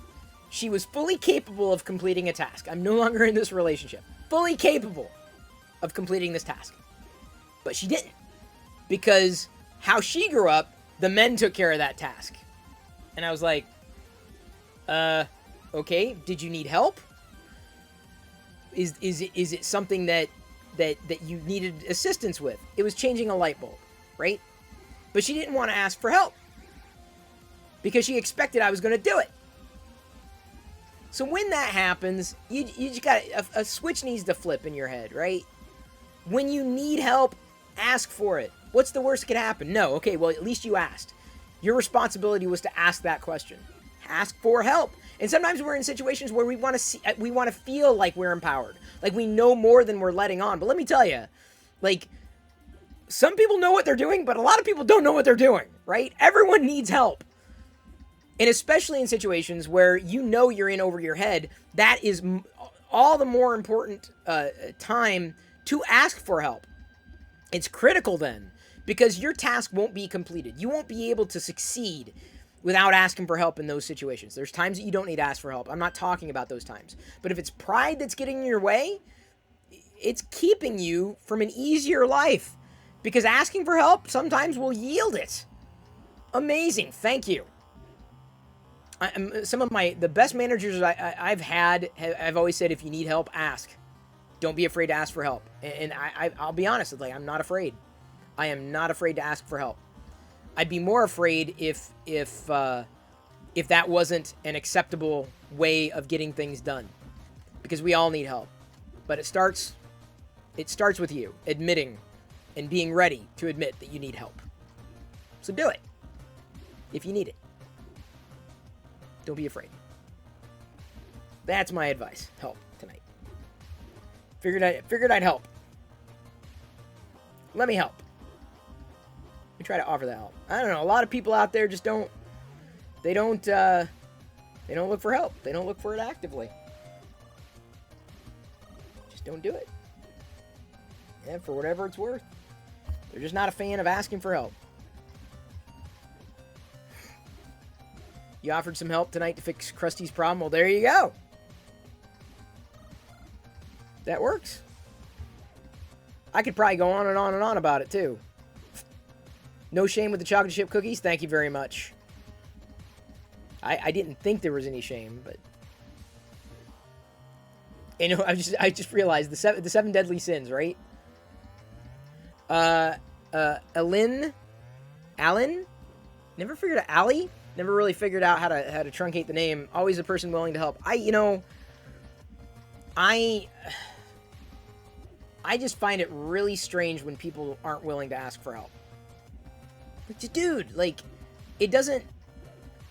she was fully capable of completing a task. I'm no longer in this relationship. Fully capable of completing this task. But she didn't. Because how she grew up, the men took care of that task. And I was like, okay, did you need help? Is it something that you needed assistance with? It was changing a light bulb, right? But she didn't want to ask for help. Because she expected I was going to do it. So when that happens, you just got a switch needs to flip in your head, right? When you need help, ask for it. What's the worst that could happen? No. Okay, well, at least you asked. Your responsibility was to ask that question. Ask for help. And sometimes we're in situations where we want to feel like we're empowered. Like we know more than we're letting on. But let me tell you, like, some people know what they're doing, but a lot of people don't know what they're doing, right? Everyone needs help. And especially in situations where you know you're in over your head, that is all the more important time to ask for help. It's critical then, because your task won't be completed. You won't be able to succeed without asking for help in those situations. There's times that you don't need to ask for help. I'm not talking about those times. But if it's pride that's getting in your way, it's keeping you from an easier life. Because asking for help sometimes will yield it. Amazing. Thank you. Some of the best managers I've had, I've always said, if you need help, ask. Don't be afraid to ask for help. And I'll be honest, like, I'm not afraid. I am not afraid to ask for help. I'd be more afraid if that wasn't an acceptable way of getting things done, because we all need help. But it starts with you admitting and being ready to admit that you need help. So do it if you need it. Don't be afraid. That's my advice. Help tonight. Figured I'd help. Let me help. Let me try to offer that help. I don't know. A lot of people out there just don't. They don't look for help. They don't look for it actively. Just don't do it. And for whatever it's worth, they're just not a fan of asking for help. You offered some help tonight to fix Krusty's problem. Well, there you go. That works. I could probably go on and on and on about it, too. No shame with the chocolate chip cookies. Thank you very much. I didn't think there was any shame, but... You know, I just realized the seven deadly sins, right? Alan? Never figured out Allie? Never really figured out how to truncate the name. Always a person willing to help. I just find it really strange when people aren't willing to ask for help. Like, dude, like, it doesn't...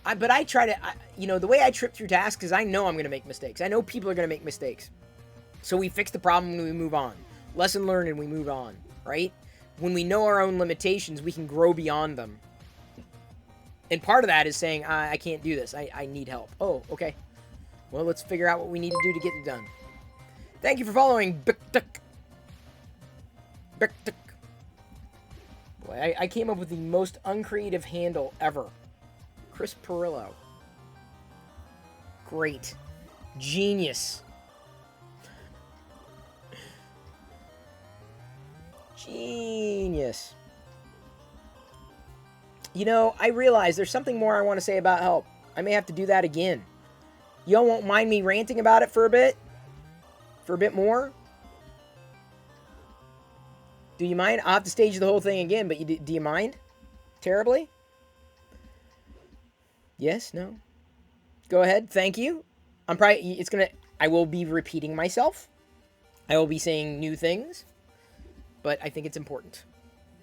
But I try to... the way I trip through tasks is I know I'm going to make mistakes. I know people are going to make mistakes. So we fix the problem and we move on. Lesson learned and we move on, right? When we know our own limitations, we can grow beyond them. And part of that is saying, I can't do this. I need help. Oh, okay. Well, let's figure out what we need to do to get it done. Thank you for following. Boy, I came up with the most uncreative handle ever. Chris Perillo. Great. Genius. Genius. You know, I realize there's something more I want to say about help. I may have to do that again. Y'all won't mind me ranting about it for a bit? For a bit more? Do you mind? I'll have to stage the whole thing again, but do you mind? Terribly? Yes? No? Go ahead. Thank you. I will be repeating myself. I will be saying new things. But I think it's important.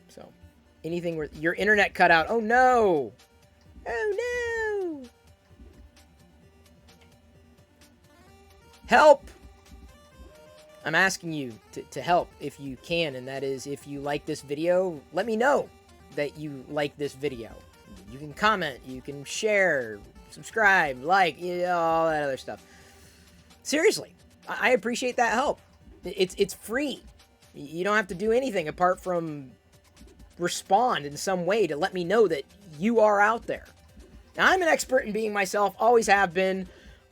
So, anything where your internet cut out. Oh no! Oh no! Help! I'm asking you to help if you can, and that is if you like this video, let me know that you like this video. You can comment, you can share, subscribe, like, all that other stuff. Seriously, I appreciate that help. It's free. You don't have to do anything apart from respond in some way to let me know that you are out there. Now, I'm an expert in being myself, always have been,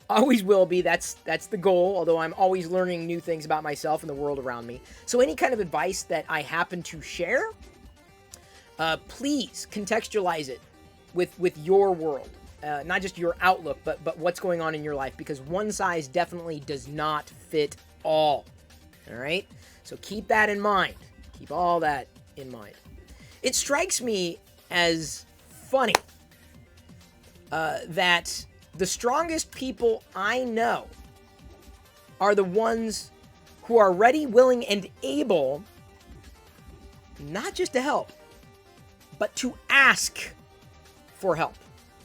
always will be. That's the goal, although I'm always learning new things about myself and the world around me. So any kind of advice that I happen to share, please contextualize it with your world. Not just your outlook, but what's going on in your life, because one size definitely does not fit all. All right? So keep that in mind. Keep all that in mind. It strikes me as funny that the strongest people I know are the ones who are ready, willing, and able not just to help, but to ask for help.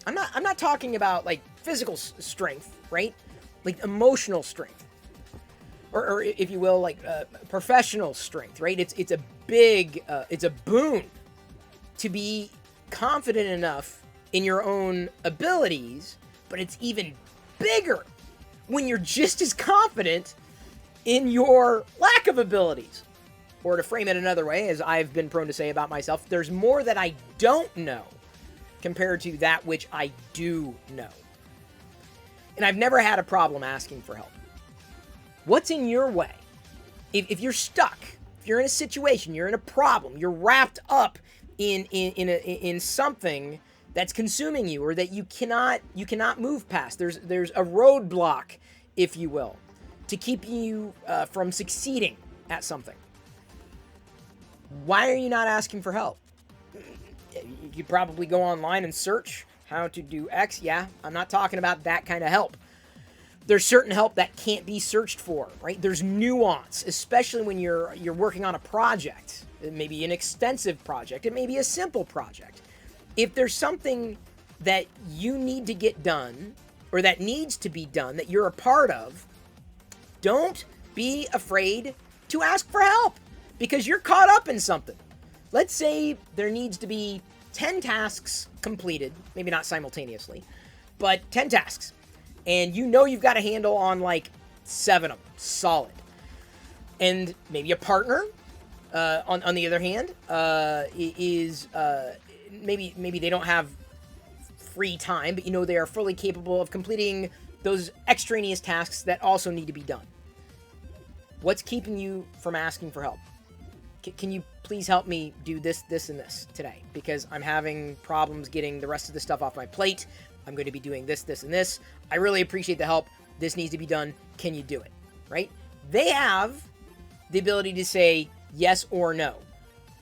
I'm not talking about like physical strength, right? Like emotional strength. Or if you will, like professional strength, right? It's a big, it's a boon to be confident enough in your own abilities, but it's even bigger when you're just as confident in your lack of abilities. Or to frame it another way, as I've been prone to say about myself, there's more that I don't know compared to that which I do know. And I've never had a problem asking for help. What's in your way? If you're stuck, if you're in a situation, you're in a problem, you're wrapped up in something that's consuming you, or that you cannot move past. There's a roadblock, if you will, to keep you from succeeding at something. Why are you not asking for help? You could probably go online and search how to do X. Yeah, I'm not talking about that kind of help. There's certain help that can't be searched for, right? There's nuance, especially when you're working on a project. It may be an extensive project. It may be a simple project. If there's something that you need to get done, or that needs to be done, that you're a part of, don't be afraid to ask for help, because you're caught up in something. Let's say there needs to be 10 tasks completed, maybe not simultaneously, but 10 tasks. And you know you've got a handle on like 7 of them, solid. And maybe a partner, on the other hand, is maybe they don't have free time, but you know they are fully capable of completing those extraneous tasks that also need to be done. What's keeping you from asking for help? Can you please help me do this, this, and this today? Because I'm having problems getting the rest of the stuff off my plate. I'm going to be doing this, this, and this. I really appreciate the help. This needs to be done. Can you do it? Right? They have the ability to say yes or no.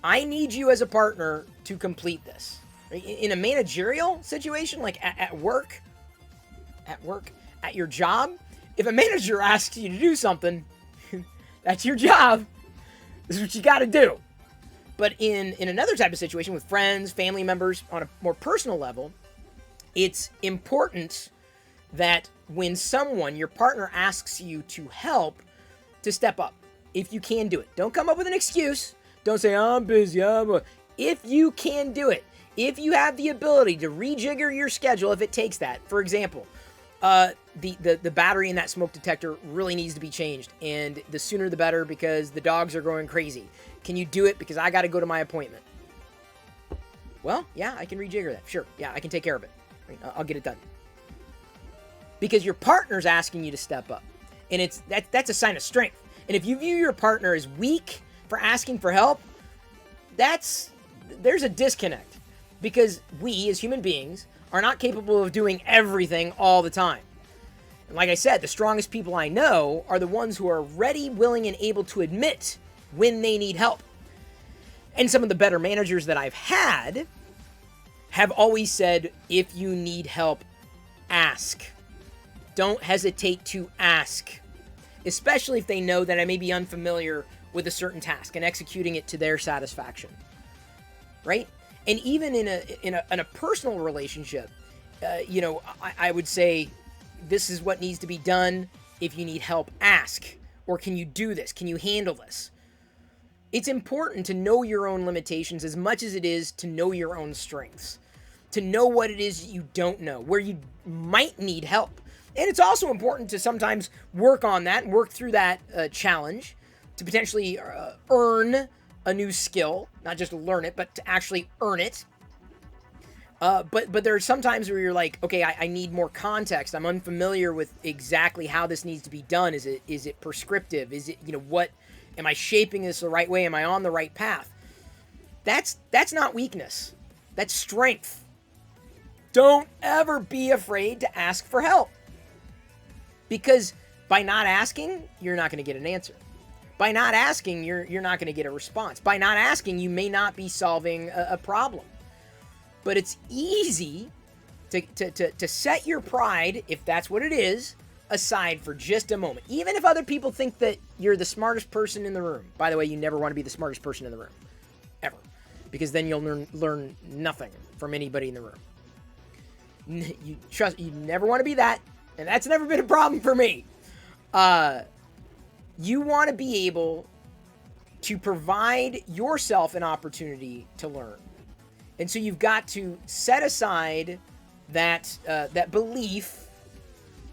I need you as a partner to complete this. In a managerial situation, like at work, at your job, if a manager asks you to do something, that's your job. This is what you got to do. But in another type of situation with friends, family members, on a more personal level, it's important that when someone, your partner, asks you to help, to step up. If you can do it. Don't come up with an excuse. Don't say, I'm busy. If you can do it. If you have the ability to rejigger your schedule, if it takes that. For example, the battery in that smoke detector really needs to be changed. And the sooner the better, because the dogs are going crazy. Can you do it? Because I got to go to my appointment. Well, yeah, I can rejigger that. Sure. Yeah, I can take care of it. I'll get it done. because your partner's asking you to step up. And that's a sign of strength. And if you view your partner as weak for asking for help, there's a disconnect, because we as human beings are not capable of doing everything all the time. And like I said, the strongest people I know are the ones who are ready, willing, and able to admit when they need help. And some of the better managers that I've had have always said, if you need help, ask. Don't hesitate to ask, especially if they know that I may be unfamiliar with a certain task and executing it to their satisfaction, right? And even in a personal relationship, I would say, this is what needs to be done. If you need help, ask. Or can you do this? Can you handle this? It's important to know your own limitations as much as it is to know your own strengths, to know what it is you don't know, where you might need help. And it's also important to sometimes work on that and work through that challenge to potentially earn a new skill, not just learn it, but to actually earn it. But there are some times where you're like, okay, I need more context. I'm unfamiliar with exactly how this needs to be done. Is it prescriptive? Is it, what, am I shaping this the right way? Am I on the right path? That's not weakness. That's strength. Don't ever be afraid to ask for help. Because by not asking, you're not going to get an answer. By not asking, you're not going to get a response. By not asking, you may not be solving a problem. But it's easy to set your pride, if that's what it is, aside for just a moment. Even if other people think that you're the smartest person in the room. By the way, you never want to be the smartest person in the room. Ever. Because then you'll learn nothing from anybody in the room. You never want to be that. And that's never been a problem for me. You want to be able to provide yourself an opportunity to learn. And so you've got to set aside that belief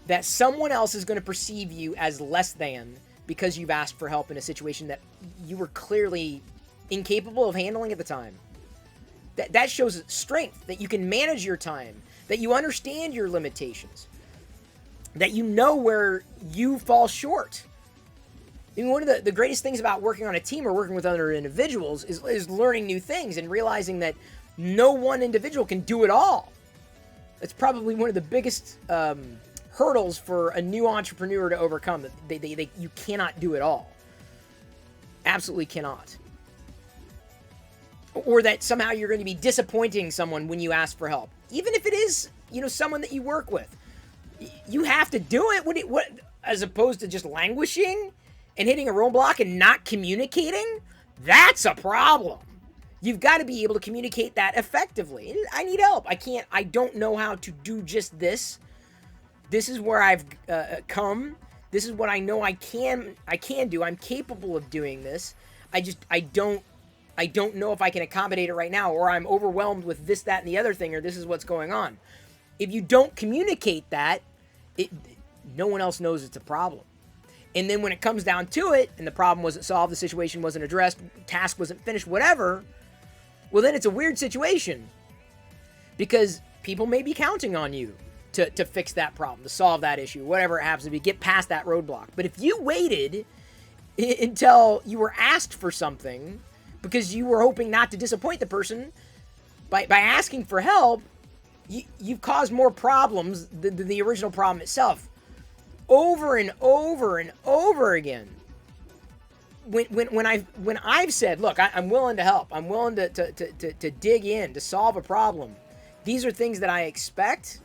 that someone else is going to perceive you as less than because you've asked for help in a situation that you were clearly incapable of handling at the time. That shows strength, that you can manage your time, that you understand your limitations, that you know where you fall short. I mean, one of the greatest things about working on a team or working with other individuals is learning new things and realizing that no one individual can do it all. It's probably one of the biggest hurdles for a new entrepreneur to overcome. You cannot do it all. Absolutely cannot. Or that somehow you're going to be disappointing someone when you ask for help. Even if it is, someone that you work with. You have to do it as opposed to just languishing and hitting a roadblock and not communicating. That's a problem. You've got to be able to communicate that effectively. I need help. I don't know how to do just this. This is where I've come. This is what I know I can do. I'm capable of doing this. I don't know if I can accommodate it right now, or I'm overwhelmed with this, that, and the other thing, or this is what's going on. If you don't communicate that, no one else knows it's a problem. And then when it comes down to it, and the problem wasn't solved, the situation wasn't addressed, task wasn't finished, whatever, well, then it's a weird situation. Because people may be counting on you to fix that problem, to solve that issue, whatever it happens to be, get past that roadblock. But if you waited until you were asked for something, because you were hoping not to disappoint the person, by asking for help, you've caused more problems than the original problem itself. Over and over and over again. When I've said, look, I'm willing to help. I'm willing to dig in, to solve a problem. These are things that I expect.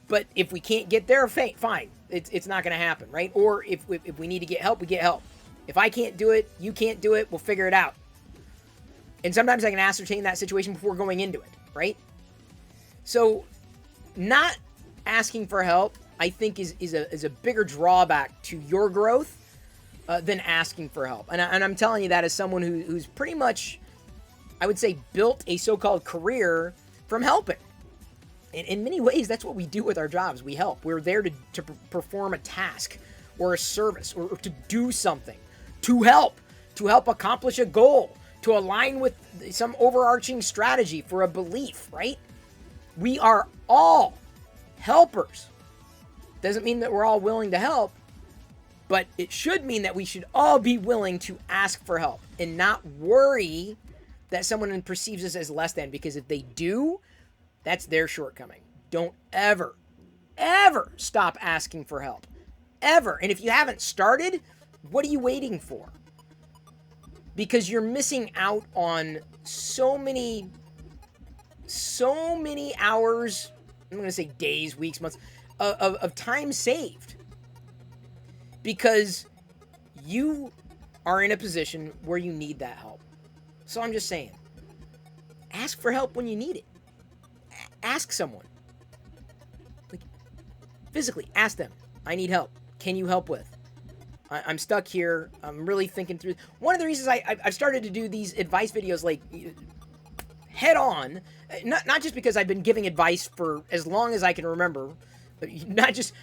But if we can't get there, fine. It's not going to happen, right? Or if we need to get help, we get help. If I can't do it, you can't do it, we'll figure it out. And sometimes I can ascertain that situation before going into it, right? So not asking for help, I think, is a bigger drawback to your growth than asking for help. And I'm telling you that as someone who's pretty much, I would say, built a so-called career from helping. In many ways, that's what we do with our jobs. We help. We're there to perform a task or a service or to do something, to help accomplish a goal, to align with some overarching strategy for a belief, right? We are all helpers. Doesn't mean that we're all willing to help, but it should mean that we should all be willing to ask for help and not worry that someone perceives us as less than, because if they do, that's their shortcoming. Don't ever, ever stop asking for help. Ever. And if you haven't started, what are you waiting for? Because you're missing out on so many hours, I'm going to say days, weeks, months, of time saved. Because you are in a position where you need that help. So I'm just saying, ask for help when you need it. Ask someone. Like, physically, ask them, I need help. Can you help with? I'm stuck here. I'm really thinking through. One of the reasons I've started to do these advice videos, like, head on, not just because I've been giving advice for as long as I can remember, not just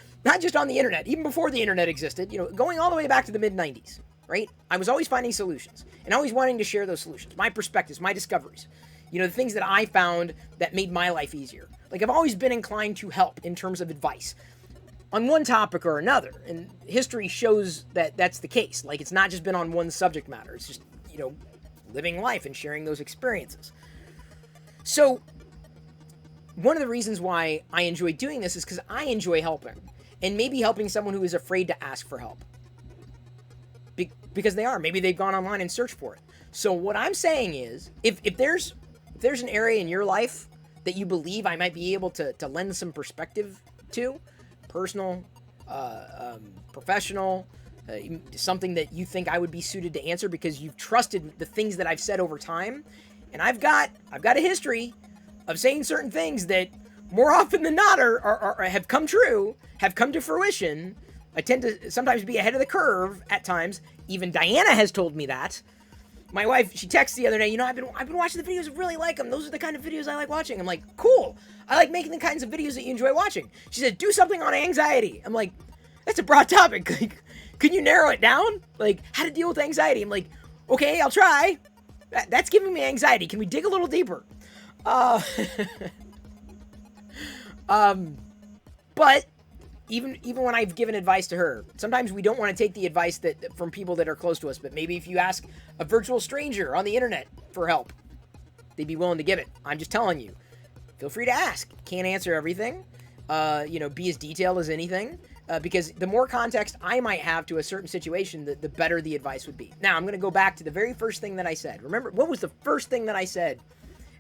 on the internet, even before the internet existed, you know, going all the way back to the mid-90s, right? I was always finding solutions and always wanting to share those solutions, my perspectives, my discoveries, you know, the things that I found that made my life easier. Like, I've always been inclined to help in terms of advice on one topic or another, and history shows that that's the case. Like, it's not just been on one subject matter. It's just, you know, living life and sharing those experiences. So, one of the reasons why I enjoy doing this is because I enjoy helping. And maybe helping someone who is afraid to ask for help. Because they are. Maybe they've gone online and searched for it. So what I'm saying is, if there's an area in your life that you believe I might be able to lend some perspective to, personal, professional, something that you think I would be suited to answer because you've trusted the things that I've said over time, and I've got a history of saying certain things that more often than not are have come true, have come to fruition. I tend to sometimes be ahead of the curve at times. Even Diana has told me that. My wife, she texted the other day, you know, I've been watching the videos, I really like them. Those are the kind of videos I like watching. I'm like, cool. I like making the kinds of videos that you enjoy watching. She said, do something on anxiety. I'm like, that's a broad topic. Like, can you narrow it down? Like, how to deal with anxiety? I'm like, okay, I'll try. That's giving me anxiety. Can we dig a little deeper? But even when I've given advice to her, sometimes we don't want to take the advice from people that are close to us, but maybe if you ask a virtual stranger on the internet for help, they'd be willing to give it. I'm just telling you, feel free to ask. Can't answer everything. You know, be as detailed as anything, because the more context I might have to a certain situation, the better the advice would be. Now, I'm going to go back to the very first thing that I said. Remember, what was the first thing that I said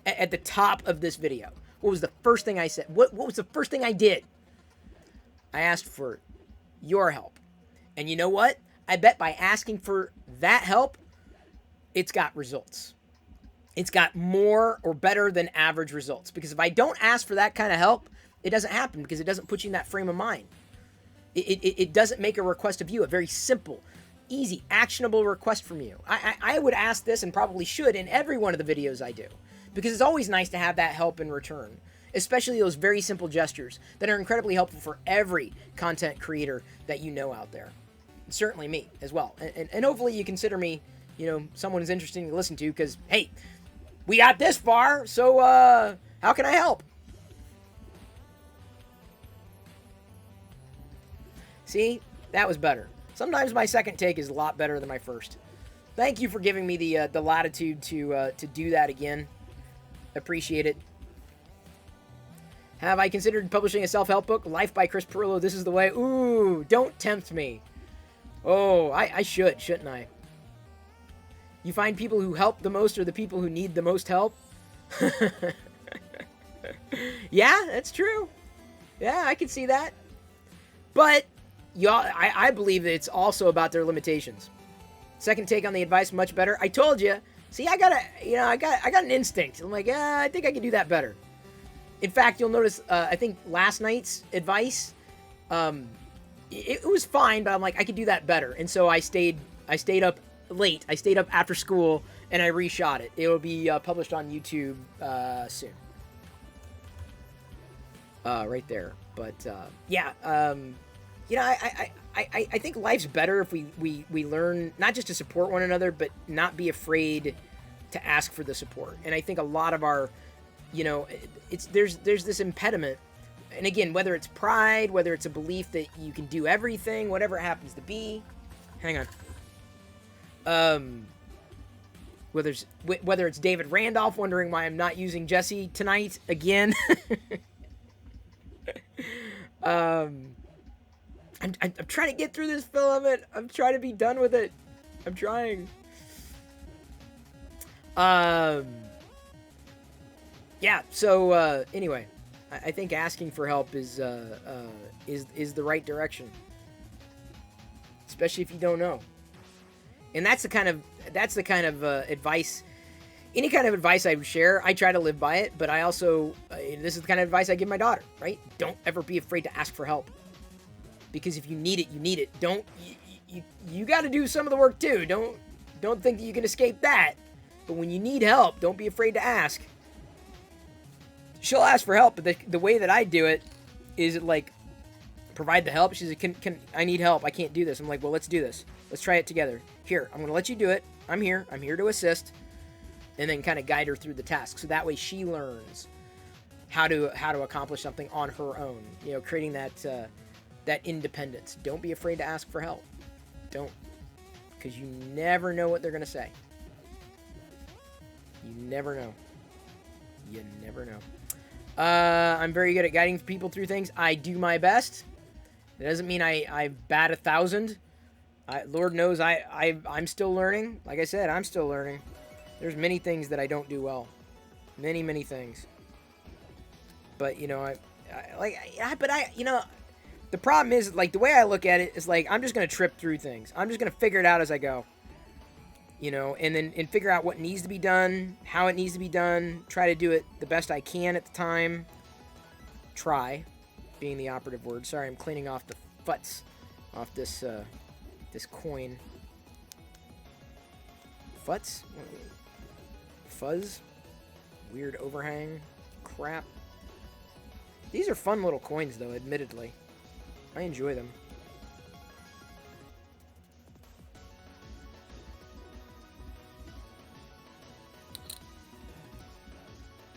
at the top of this video? What was the first thing I said? What was the first thing I did? I asked for your help. And you know what? I bet by asking for that help, it's got results. It's got more or better than average results. Because if I don't ask for that kind of help, it doesn't happen because it doesn't put you in that frame of mind. It doesn't make a request of you, a very simple, easy, actionable request from you. I would ask this, and probably should, in every one of the videos I do. Because it's always nice to have that help in return. Especially those very simple gestures that are incredibly helpful for every content creator that you know out there. Certainly me as well. And hopefully you consider me, you know, someone who's interesting to listen to because, hey, we got this far, so how can I help? See? That was better. Sometimes my second take is a lot better than my first. Thank you for giving me the latitude to do that again. Appreciate it. Have I considered publishing a self-help book? Life by Chris Pirillo, This is the Way. Ooh, don't tempt me. Oh, I should, shouldn't I? You find people who help the most are the people who need the most help? Yeah, that's true. Yeah, I can see that. But y'all, I believe that it's also about their limitations. Second take on the advice, much better. I told you. See, I got an instinct. I'm like, I think I can do that better. In fact, you'll notice, I think last night's advice, it was fine, but I'm like, I could do that better. And so I stayed up late. I stayed up after school, and I reshot it. It will be published on YouTube soon. Right there. But, yeah, you know, I think life's better if we learn not just to support one another, but not be afraid to ask for the support. And I think a lot of our, you know, there's this impediment and again, whether it's pride, whether it's a belief that you can do everything, whatever it happens to be. Hang on. Whether it's David Randolph wondering why I'm not using Jesse tonight again. I'm trying to get through this filament. I'm trying to be done with it. I'm trying. Yeah. So anyway, I think asking for help is the right direction, especially if you don't know. And that's the kind of advice, any kind of advice I would share, I try to live by it. But I also, this is the kind of advice I give my daughter, right? Don't ever be afraid to ask for help, because if you need it, you need it. You got to do some of the work too. Don't think that you can escape that. But when you need help, don't be afraid to ask. She'll ask for help, but the way that I do it is like, provide the help. She's like, can I need help? I can't do this. I'm like, well, let's do this. Let's try it together. Here, I'm going to let you do it. I'm here to assist. And then kind of guide her through the task. So that way she learns how to accomplish something on her own. Creating that independence. Don't be afraid to ask for help. Don't. Because you never know what they're going to say. You never know. You never know. I'm very good at guiding people through things. I do my best. It doesn't mean I bat 1,000. Lord knows I'm still learning. Like I said, I'm still learning. There's many things that I don't do well. Many things. But, the problem is, like, the way I look at it is, like, I'm just going to trip through things. I'm just going to figure it out as I go. And figure out what needs to be done, how it needs to be done, try to do it the best I can at the time. Try, being the operative word. Sorry, I'm cleaning off the futz off this coin. Futz? Fuzz? Weird overhang? Crap. These are fun little coins, though, admittedly. I enjoy them.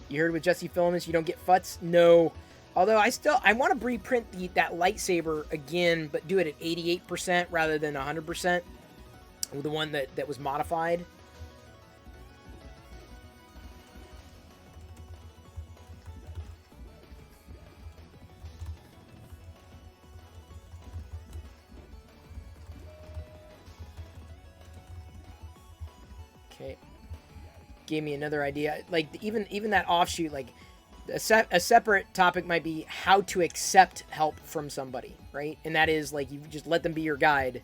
You heard with Jesse Filaments, you don't get futs? No. Although I want to reprint that lightsaber again, but do it at 88% rather than 100%. The one that was modified. Okay. Gave me another idea. Like, even that offshoot, like, a separate topic might be how to accept help from somebody, right? And that is, like, you just let them be your guide.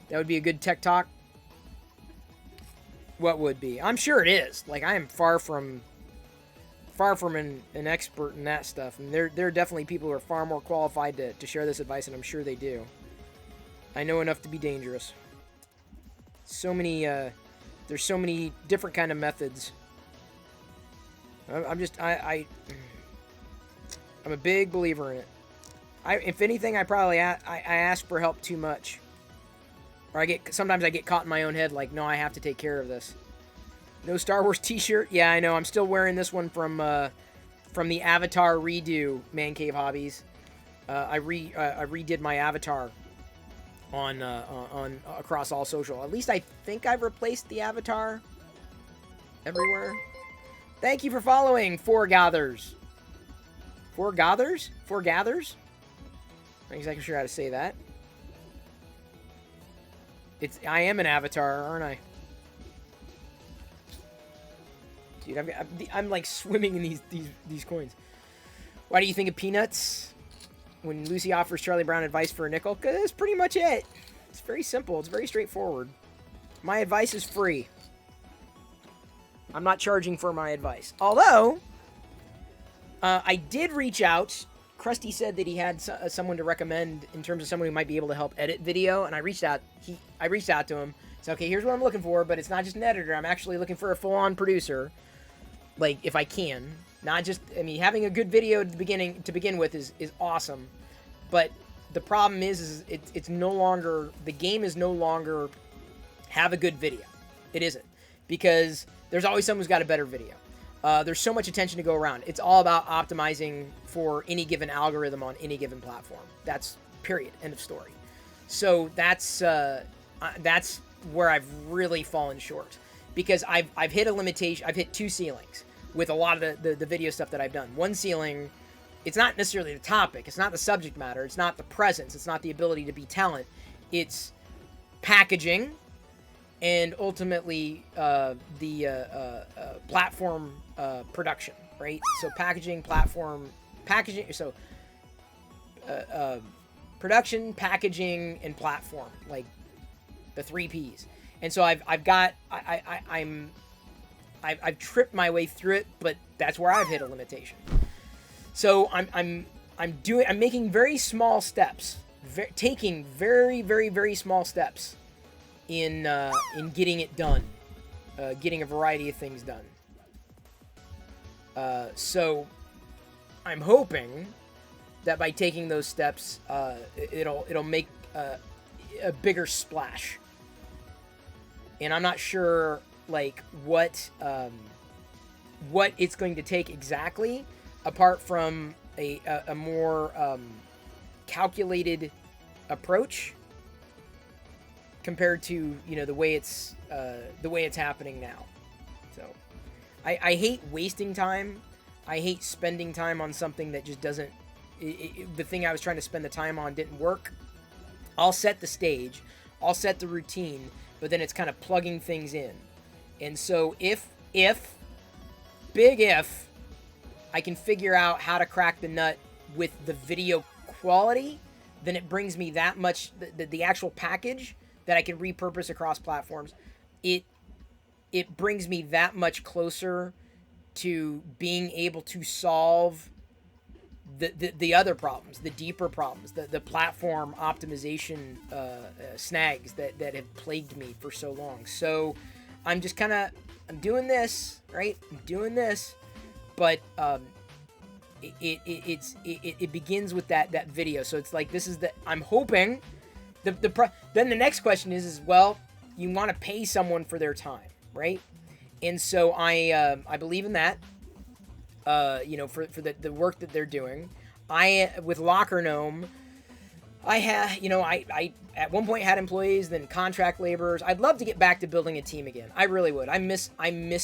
That would be a good tech talk. What would be? I'm sure it is. Like, I am far from an expert in that stuff. And there are definitely people who are far more qualified to share this advice, and I'm sure they do. I know enough to be dangerous. There's so many different kind of methods. I'm a big believer in it. If anything, I probably I ask for help too much. Or sometimes I get caught in my own head, like, no, I have to take care of this. No Star Wars t-shirt? Yeah, I know. I'm still wearing this one from the Avatar redo, Man Cave Hobbies. I redid my avatar on across all social. At least I think I've replaced the avatar everywhere. Thank you for following, Four Gathers. Four Gathers? Four Gathers? Not exactly sure how to say that. I am an avatar, aren't I? Dude, I'm like swimming in these coins. Why do you think of peanuts? When Lucy offers Charlie Brown advice for a nickel? Because that's pretty much it. It's very simple. It's very straightforward. My advice is free. I'm not charging for my advice. Although, I did reach out. Krusty said that he had someone to recommend in terms of someone who might be able to help edit video, and I reached out. I reached out to him. Said, okay, here's what I'm looking for, but it's not just an editor. I'm actually looking for a full-on producer, like, if I can. Not just, I mean, having a good video to begin with is awesome, but the problem is it's no longer, the game is no longer have a good video. It isn't, because there's always someone who's got a better video. There's so much attention to go around. It's all about optimizing for any given algorithm on any given platform. That's period. End of story. So that's where I've really fallen short, because I've hit a limitation. I've hit 2 ceilings with a lot of the video stuff that I've done. One ceiling, it's not necessarily the topic, it's not the subject matter, it's not the presence, it's not the ability to be talent, it's packaging, and ultimately the platform production, right? So packaging, platform, packaging, so production, packaging, and platform, like the 3 Ps. And so I've tripped my way through it, but that's where I've hit a limitation. So I'm making very small steps, taking very, very, very small steps in getting it done, getting a variety of things done. So I'm hoping that by taking those steps, it'll make a bigger splash. And I'm not sure like what it's going to take exactly, apart from a more calculated approach compared to, you know, the way it's happening now. So I hate wasting time. I hate spending time on something that just doesn't. The thing I was trying to spend the time on didn't work. I'll set the stage, I'll set the routine, but then it's kind of plugging things in. And so if big if I can figure out how to crack the nut with the video quality, then it brings me that much, the actual package that I can repurpose across platforms, it brings me that much closer to being able to solve the other problems, the deeper problems, the platform optimization snags that have plagued me for so long. So I'm just kind of, I'm doing this, right? I'm doing this, but it begins with that video. So it's like, this is I'm hoping then the next question is well, you want to pay someone for their time, right? And so I believe in that. You know, for the work that they're doing. With Locker Gnome, I at one point had employees, then contract laborers. I'd love to get back to building a team again. I really would. I miss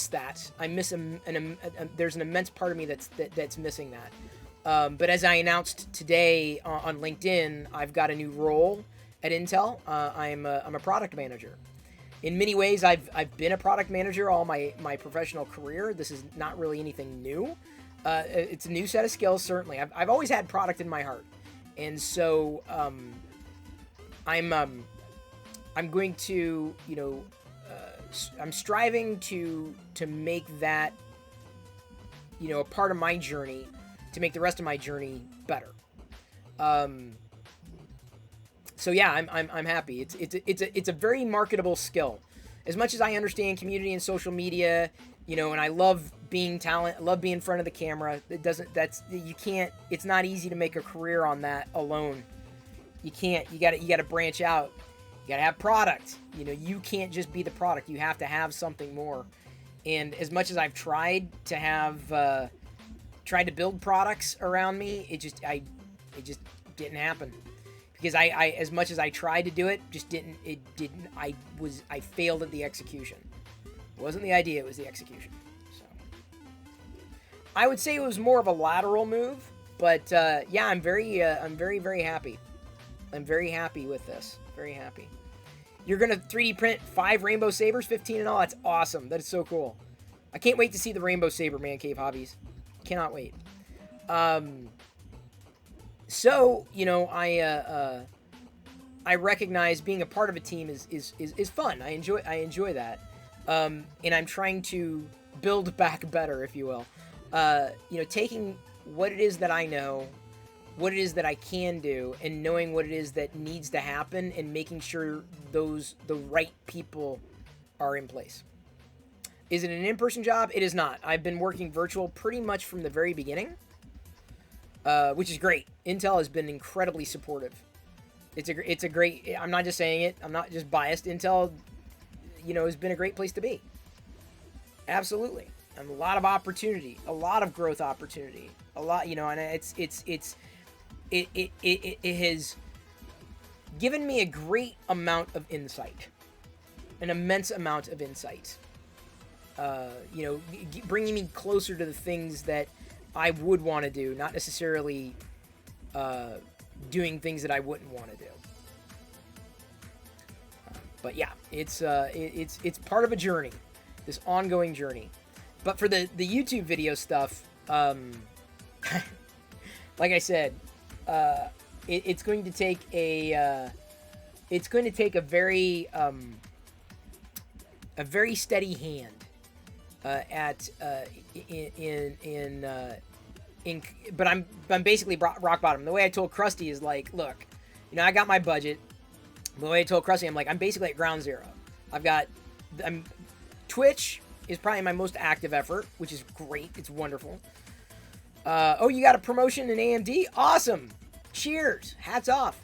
that. I miss there's an immense part of me that's missing that. But as I announced today on LinkedIn, I've got a new role at Intel. I'm a product manager. In many ways, I've been a product manager all my professional career. This is not really anything new. It's a new set of skills, certainly. I've always had product in my heart, and so I'm going to, you know, I'm striving to make that, you know, a part of my journey, to make the rest of my journey better. So yeah, I'm happy. It's a very marketable skill. As much as I understand community and social media, you know, and I love being talent, I love being in front of the camera. It's not easy to make a career on that alone. You gotta branch out. You gotta have product. You know, you can't just be the product. You have to have something more. And as much as I've tried to build products around me, it just didn't happen. Because I as much as I tried to do it, I failed at the execution. It wasn't the idea, it was the execution. So I would say it was more of a lateral move, but yeah, I'm very, very happy. I'm very happy with this. Very happy. You're gonna 3D print 5 Rainbow Sabers, 15 and all. That's awesome. That is so cool. I can't wait to see the Rainbow Saber Man Cave hobbies. Cannot wait. So, you know, I recognize being a part of a team is fun. I enjoy that. And I'm trying to build back better, if you will. You know, taking what it is that I know, what it is that I can do, and knowing what it is that needs to happen, and making sure the right people are in place. Is it an in-person job? It is not. I've been working virtual pretty much from the very beginning. Which is great. Intel has been incredibly supportive. It's a great, I'm not just saying it, I'm not just biased. Intel, you know, has been a great place to be. Absolutely. and a lot of opportunity, a lot of growth opportunity, a lot, you know, and it has given me a great amount of insight, an immense amount of insight. You know, bringing me closer to the things that I would want to do, not necessarily doing things that I wouldn't want to do. But yeah, it's part of a journey, this ongoing journey. But for the YouTube video stuff, like I said, it's going to take a very steady hand but I'm basically rock bottom. The way I told Krusty is like, look, you know, I got my budget. The way I told Krusty, I'm like, I'm basically at ground zero. Twitch is probably my most active effort, which is great. It's wonderful. Oh, you got a promotion in AMD? Awesome. Cheers. Hats off.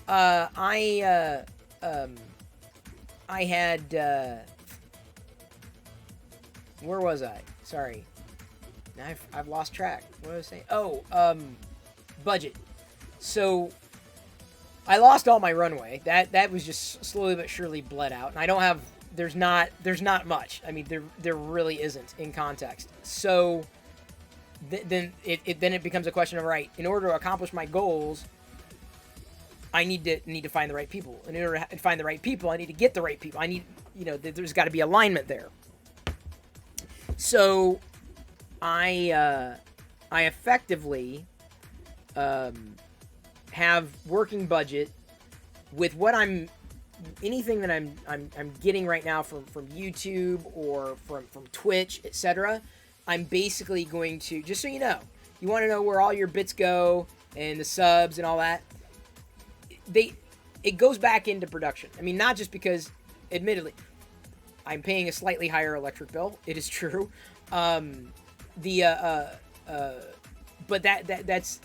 I had, where was I? Sorry. Now I've lost track. What was I saying? Oh, budget. So I lost all my runway. That was just slowly but surely bled out. And I don't have, there's not much. I mean, there really isn't in context. So then it becomes a question of, right, in order to accomplish my goals, I need to find the right people. In order to find the right people, I need to get the right people. I need, you know, there's got to be alignment there. So I effectively have working budget with what anything that I'm getting right now from YouTube or from Twitch, etc. I'm basically going to, just so you know, you want to know where all your bits go and the subs and all that. It goes back into production. I mean, not just because, admittedly, I'm paying a slightly higher electric bill. It is true. But that's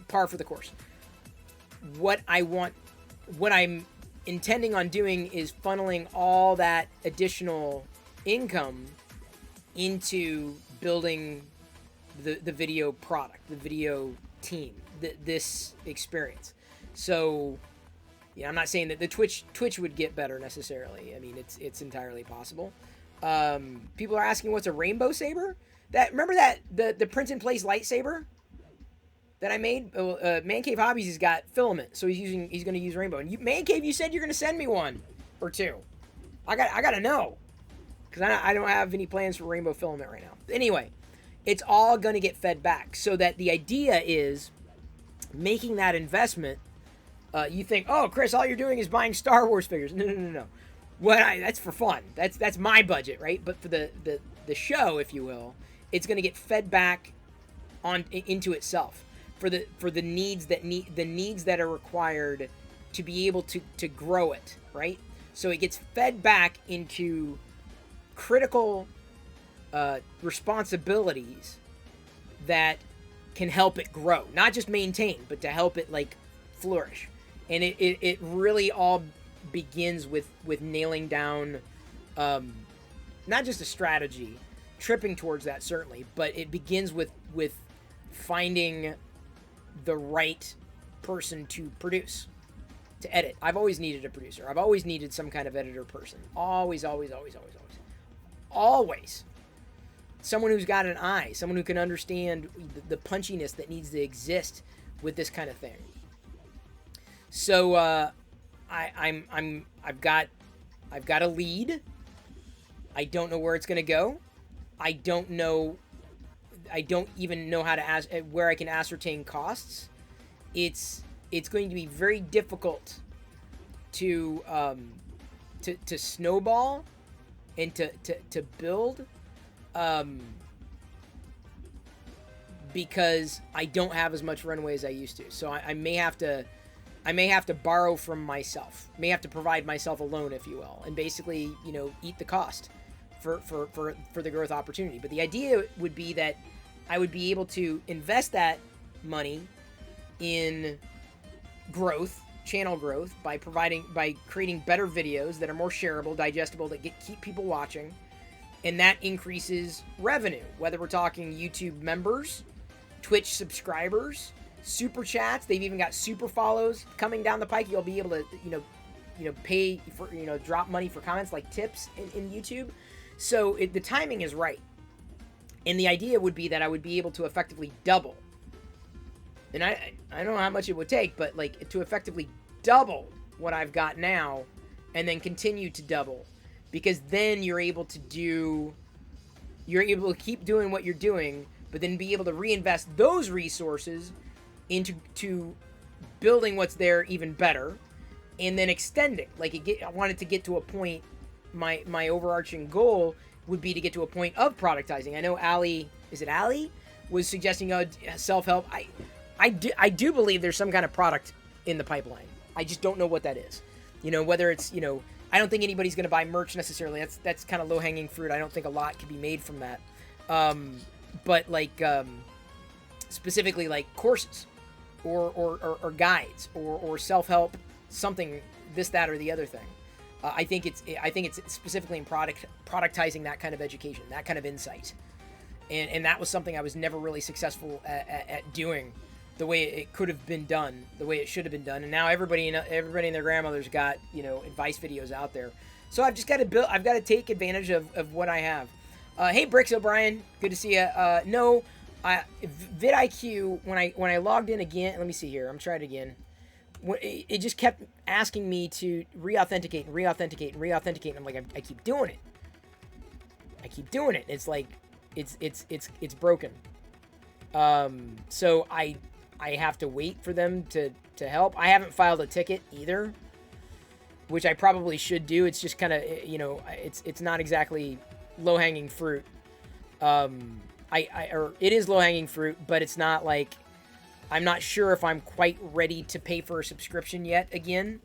par for the course. What I'm intending on doing is funneling all that additional income into building the video product, the video team, this experience. So, yeah, I'm not saying that the Twitch would get better necessarily. I mean, it's entirely possible. People are asking what's a rainbow saber. Remember the print in place lightsaber that I made? Man Cave Hobbies has got filament, so he's going to use rainbow. And Man Cave, you said you're going to send me one or two. I got to know, because I don't have any plans for rainbow filament right now. Anyway, it's all going to get fed back, so that the idea is making that investment. You think, oh, Chris, all you're doing is buying Star Wars figures. No. That's for fun. That's my budget, right? But for the show, if you will, it's going to get fed back into itself for the needs that are required to be able to grow it, right? So it gets fed back into critical responsibilities that can help it grow, not just maintain, but to help it like flourish. And it really all begins with nailing down not just a strategy, tripping towards that certainly, but it begins with finding the right person to produce, to edit. I've always needed a producer. I've always needed some kind of editor person. Always. Someone who's got an eye, someone who can understand the punchiness that needs to exist with this kind of thing. So I've got a lead. I don't know where it's gonna go. I don't even know how to where I can ascertain costs. It's going to be very difficult to snowball and to build, because I don't have as much runway as I used to. So I may have to borrow from myself. May have to provide myself a loan, if you will, and basically, you know, eat the cost for the growth opportunity. But the idea would be that I would be able to invest that money in growth, channel growth, by creating better videos that are more shareable, digestible, that keep people watching, And that increases revenue, whether we're talking YouTube members, Twitch subscribers, super chats. They've even got super follows coming down the pike. You'll be able to, pay for, drop money for comments like tips in YouTube. So the timing is right. And the idea would be that I would be able to effectively double. And I don't know how much it would take, but like to effectively double what I've got now and then continue to double. Because then you're able to keep doing what you're doing, but then be able to reinvest those resources into building what's there even better, and then extending. I wanted to get to a point. My overarching goal would be to get to a point of productizing. I know Ali, is it Ali, was suggesting self-help. I do believe there's some kind of product in the pipeline. I just don't know what that is. Whether it's I don't think anybody's going to buy merch necessarily. That's kind of low-hanging fruit. I don't think a lot can be made from that. But specifically like courses or guides or self-help, something, this, that, or the other thing. I think it's specifically in productizing that kind of education, that kind of insight. And that was something I was never really successful at doing the way it could have been done, the way it should have been done. And now everybody and their grandmother's got, advice videos out there. So I've just got to I've got to take advantage of what I have. Hey, Bricks O'Brien, good to see you. No, vidIQ, when I logged in again, let me see here, I'm trying it again. It just kept asking me to re-authenticate. And I'm like, I keep doing it. It's like, it's broken. So I have to wait for them to help. I haven't filed a ticket either, which I probably should do. It's just kind of, it's not exactly low-hanging fruit. Or it is low-hanging fruit, but it's not like, I'm not sure if I'm quite ready to pay for a subscription yet again.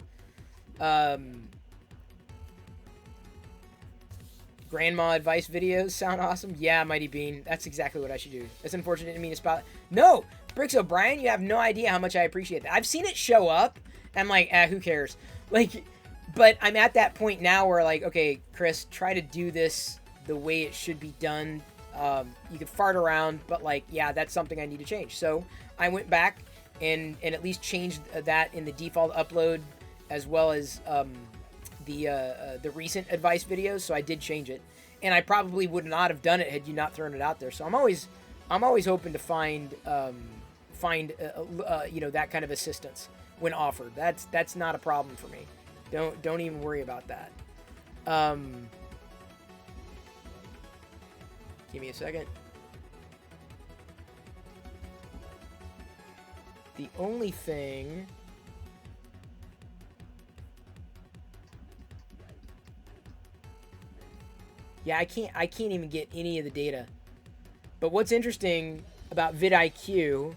Grandma advice videos sound awesome. Yeah, Mighty Bean. That's exactly what I should do. That's unfortunate to me to spot. No! Bricks O'Brien, you have no idea how much I appreciate that. I've seen it show up. I'm like, who cares? But I'm at that point now where okay, Chris, try to do this the way it should be done. You can fart around, but yeah, that's something I need to change. So I went back and at least changed that in the default upload, as well as the recent advice videos. So I did change it, and I probably would not have done it had you not thrown it out there. So I'm always hoping to find that kind of assistance when offered. That's not a problem for me. Don't even worry about that. Give me a second. The only thing... Yeah, I can't even get any of the data. But what's interesting about vidIQ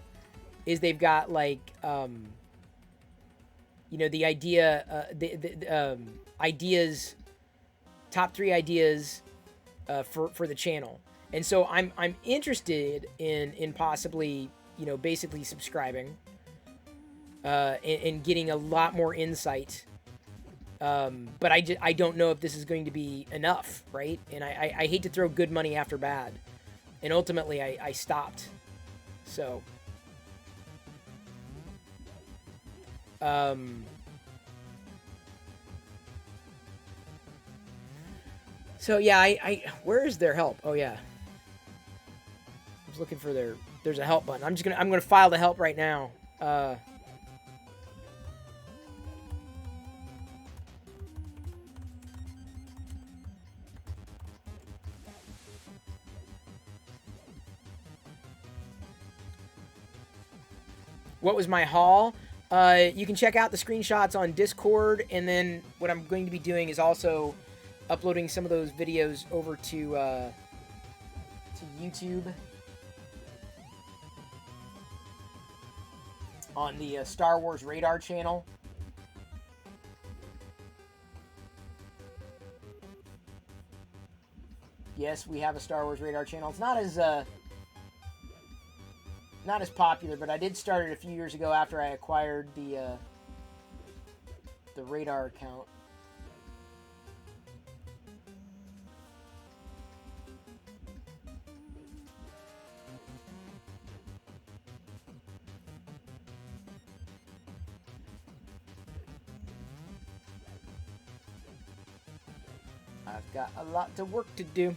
is they've got the idea, ideas, top 3 ideas for the channel. And so I'm interested in possibly, basically subscribing and getting a lot more insight. But I don't know if this is going to be enough, right? And I hate to throw good money after bad. And ultimately, I stopped. So... So yeah, where is their help? Oh yeah. I was looking for there's a help button. I'm gonna file the help right now. What was my haul? You can check out the screenshots on Discord, and then what I'm going to be doing is also uploading some of those videos over to YouTube on the Star Wars Radar channel. Yes, we have a Star Wars Radar channel. It's not as popular, but I did start it a few years ago after I acquired the Radar account. I've got a lot of work to do.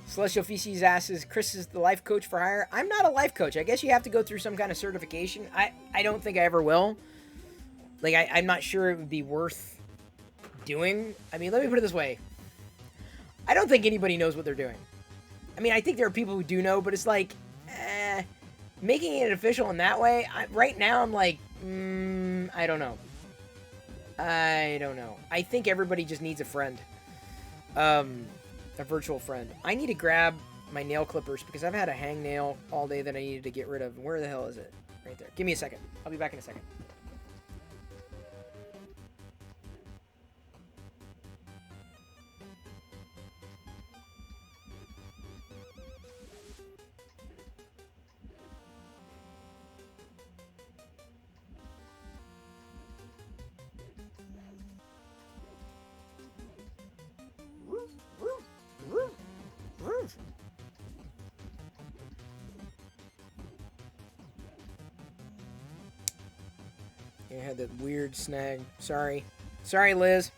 Celestial Feces asks, Chris is the life coach for hire. I'm not a life coach. I guess you have to go through some kind of certification. I don't think I ever will. Like, I'm not sure it would be worth doing. I mean, let me put it this way. I don't think anybody knows what they're doing. I mean, I think there are people who do know, but it's like, making it official in that way, right now I'm like, I don't know. I don't know. I think everybody just needs a friend. A virtual friend. I need to grab my nail clippers because I've had a hangnail all day that I needed to get rid of. Where the hell is it? Right there. Give me a second. I'll be back in a second. I had that weird snag. Sorry. Sorry, Liz.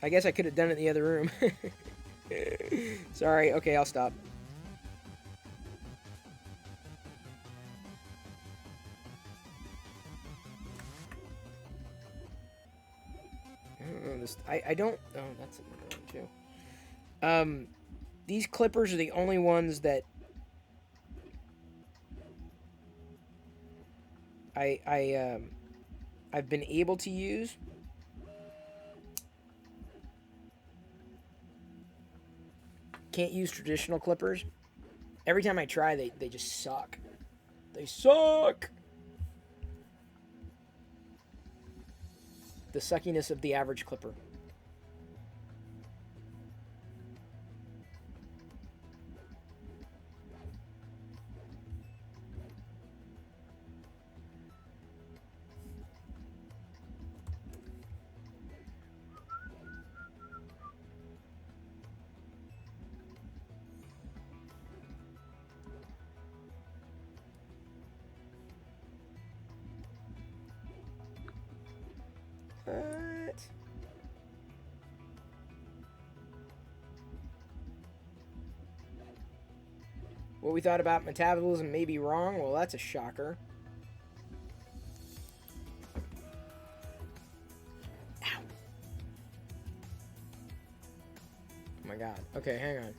I guess I could have done it in the other room. Sorry. Okay, I'll stop. I don't know this. I don't. Oh, that's another one too. These clippers are the only ones that I've been able to use. Can't use traditional clippers. Every time I try, they just suck. They suck! The suckiness of the average clipper. What we thought about metabolism may be wrong. Well, that's a shocker. Ow. Oh my god. Okay, hang on.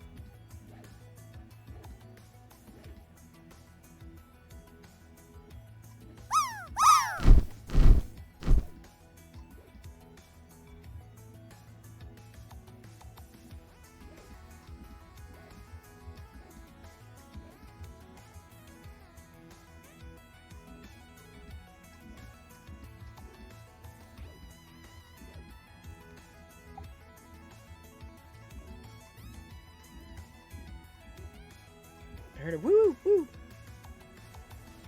I heard a woo, woo.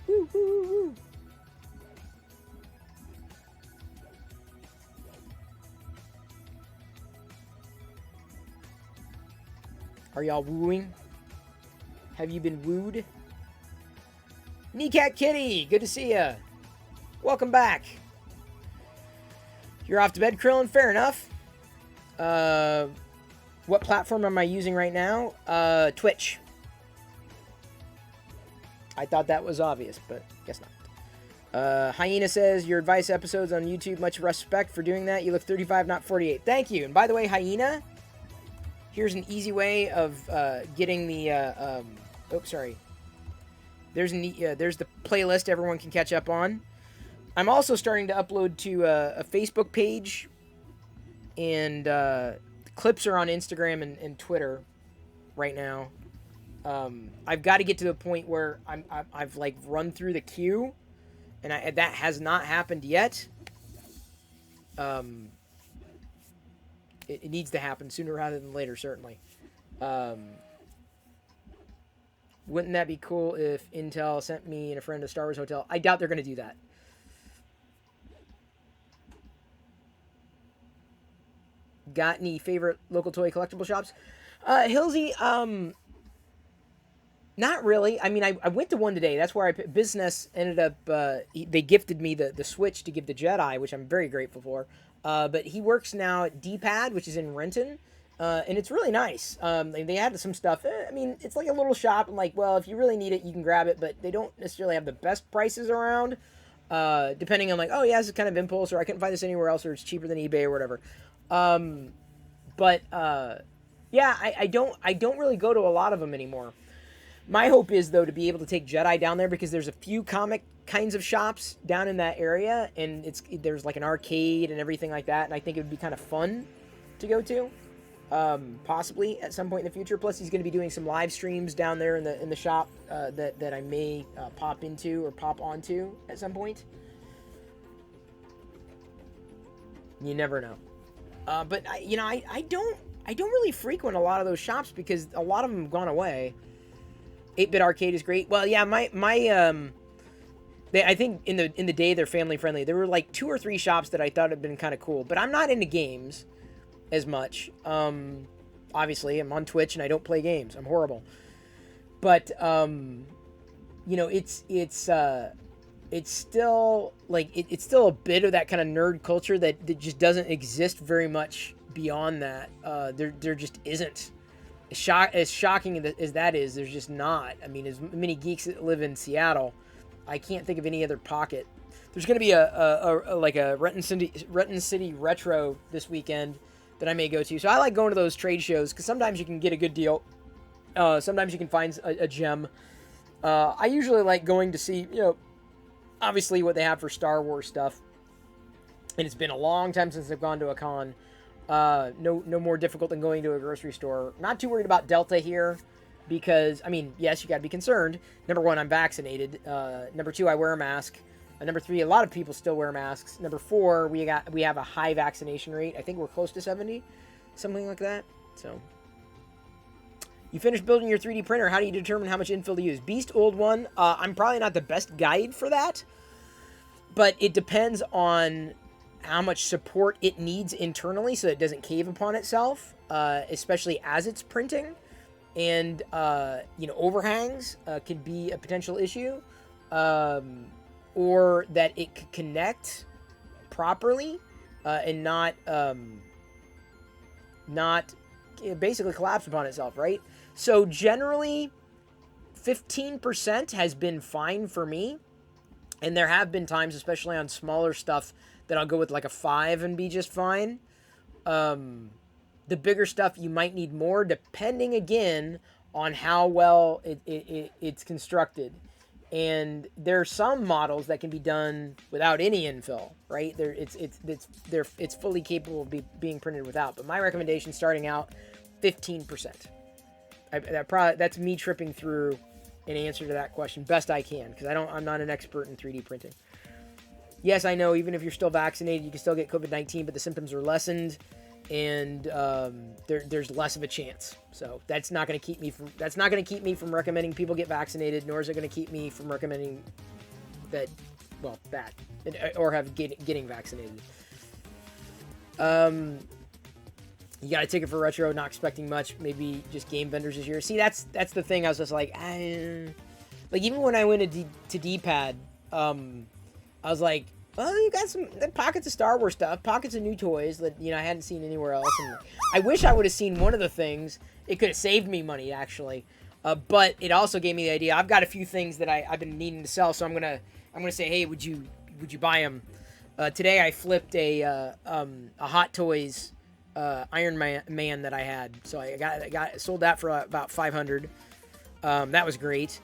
Woo, woo, woo, woo. Are y'all wooing? Have you been wooed? Kneecat Kitty, good to see ya. Welcome back. You're off to bed, Krillin? Fair enough. What platform am I using right now? Twitch. I thought that was obvious, but guess not. Hyena says, your advice episodes on YouTube, much respect for doing that. You look 35, not 48. Thank you. And by the way, Hyena, here's an easy way of getting the... oops, sorry. There's the playlist everyone can catch up on. I'm also starting to upload to a Facebook page, and clips are on Instagram and Twitter right now. I've got to get to the point where I've like run through the queue, and that has not happened yet. It needs to happen sooner rather than later, certainly. Wouldn't that be cool if Intel sent me and a friend to Star Wars Hotel? I doubt they're going to do that. got any favorite local toy collectible shops? Hilsey, not really. I mean, I went to one today. That's where business ended up. They gifted me the Switch to give to Jedi, which I'm very grateful for. But he works now at D-Pad, which is in Renton, and it's really nice. They had some stuff. I mean, it's like a little shop. I'm like, well, if you really need it, you can grab it. But they don't necessarily have the best prices around. Depending on like, oh yeah, this is kind of impulse, or I couldn't find this anywhere else, or it's cheaper than eBay or whatever. Yeah, I don't really go to a lot of them anymore. My hope is, though, to be able to take Jedi down there because there's a few comic kinds of shops down in that area, and there's like an arcade and everything like that, and I think it would be kind of fun to go to, possibly at some point in the future. Plus, he's going to be doing some live streams down there in the shop that I may pop into or pop onto at some point. You never know. But I don't really frequent a lot of those shops because a lot of them have gone away. 8-Bit Arcade is great. Well, yeah, I think in the day they're family friendly. There were like 2 or 3 shops that I thought had been kind of cool, but I'm not into games as much. Obviously, I'm on Twitch and I don't play games. I'm horrible. But it's still like it's still a bit of that kind of nerd culture that just doesn't exist very much beyond that. There just isn't. As shocking as that is, there's just not. I mean, as many geeks that live in Seattle, I can't think of any other pocket. There's going to be a Renton City Retro this weekend that I may go to. So I like going to those trade shows because sometimes you can get a good deal. Sometimes you can find a gem. I usually like going to see, obviously what they have for Star Wars stuff. And it's been a long time since I've gone to a con. No more difficult than going to a grocery store. Not too worried about Delta here because, I mean, yes, you got to be concerned. Number 1, I'm vaccinated. Number 2, I wear a mask. Number 3, a lot of people still wear masks. Number 4, we have a high vaccination rate. I think we're close to 70, something like that. So, you finished building your 3D printer. How do you determine how much infill to use? Beast Old One. I'm probably not the best guide for that, but it depends on how much support it needs internally so it doesn't cave upon itself, especially as it's printing. And, overhangs could be a potential issue, or that it could connect properly and not basically collapse upon itself, right? So generally, 15% has been fine for me. And there have been times, especially on smaller stuff, that I'll go with like a 5 and be just fine. The bigger stuff, you might need more, depending again on how well it's constructed. And there are some models that can be done without any infill, right? It's fully capable of being printed without. But my recommendation, starting out, 15%. That's me tripping through an answer to that question best I can, because I'm not an expert in 3D printing. Yes, I know, even if you're still vaccinated, you can still get COVID-19, but the symptoms are lessened, and there's less of a chance. So that's not going to keep me from recommending people get vaccinated, nor is it going to keep me from recommending that or have getting vaccinated. You got a ticket for Retro, not expecting much. Maybe just game vendors this year. See, that's the thing. I was just like, even when I went to D-Pad, I was like, well, you got some pockets of Star Wars stuff, pockets of new toys that I hadn't seen anywhere else. And I wish I would have seen one of the things. It could have saved me money actually, but it also gave me the idea. I've got a few things that I've been needing to sell, so I'm gonna say, hey, would you buy them? Today I flipped a Hot Toys Iron Man that I had, so I sold that for about $500. That was great.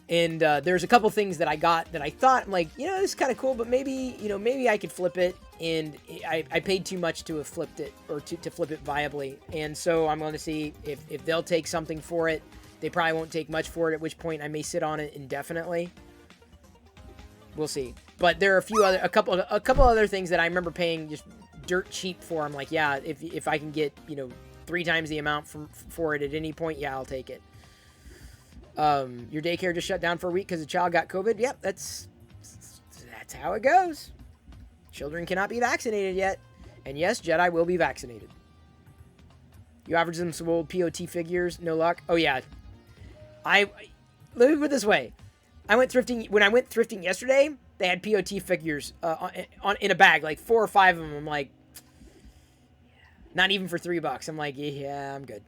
And there's a couple things that I got that I thought, I'm like, this is kind of cool, but maybe I could flip it. And I paid too much to have flipped it, or to flip it viably. And so I'm going to see if they'll take something for it. They probably won't take much for it, at which point I may sit on it indefinitely. We'll see. But there are a couple other things that I remember paying just dirt cheap for. I'm like, yeah, if I can get 3 times the amount for it at any point, yeah, I'll take it. Your daycare just shut down for a week because a child got COVID. Yep, that's how it goes. Children cannot be vaccinated yet. And yes, Jedi will be vaccinated. You offered some old POT figures. No luck. Oh, yeah. Let me put it this way. I went thrifting. When I went thrifting yesterday, they had POT figures in a bag, like 4 or 5 of them. I'm like, not even for $3. I'm like, yeah, I'm good.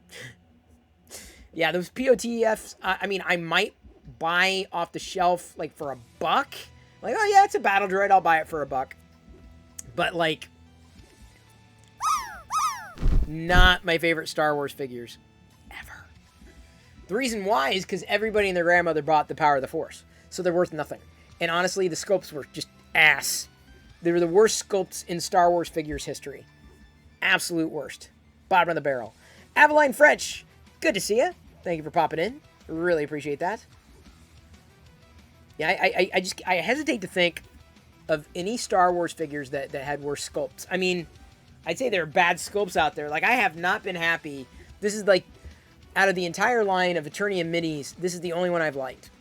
Yeah, those POTFs, I mean, I might buy off the shelf, like, for $1. Like, oh, yeah, it's a battle droid. I'll buy it for $1. But, like, not my favorite Star Wars figures. Ever. The reason why is because everybody and their grandmother bought the Power of the Force. So they're worth nothing. And honestly, the sculpts were just ass. They were the worst sculpts in Star Wars figures history. Absolute worst. Bottom of the barrel. Aveline French, good to see you. Thank you for popping in. Really appreciate that. Yeah, I hesitate to think of any Star Wars figures that had worse sculpts. I mean, I'd say there are bad sculpts out there. Like, I have not been happy. This is like, out of the entire line of Eternium minis, this is the only one I've liked.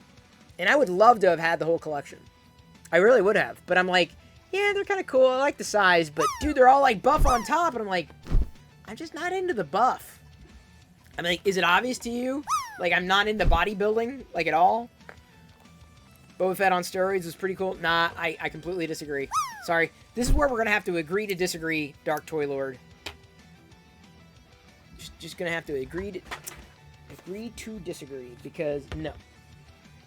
And I would love to have had the whole collection. I really would have. But I'm like, yeah, they're kind of cool. I like the size. But, dude, they're all, like, buff on top. And I'm like, I'm just not into the buff. I'm like, is it obvious to you? Like, I'm not into bodybuilding, like, at all? Boba Fett on steroids is pretty cool. Nah, I completely disagree. Sorry. This is where we're going to have to agree to disagree, Dark Toy Lord. Just going to have to agree to disagree, because no.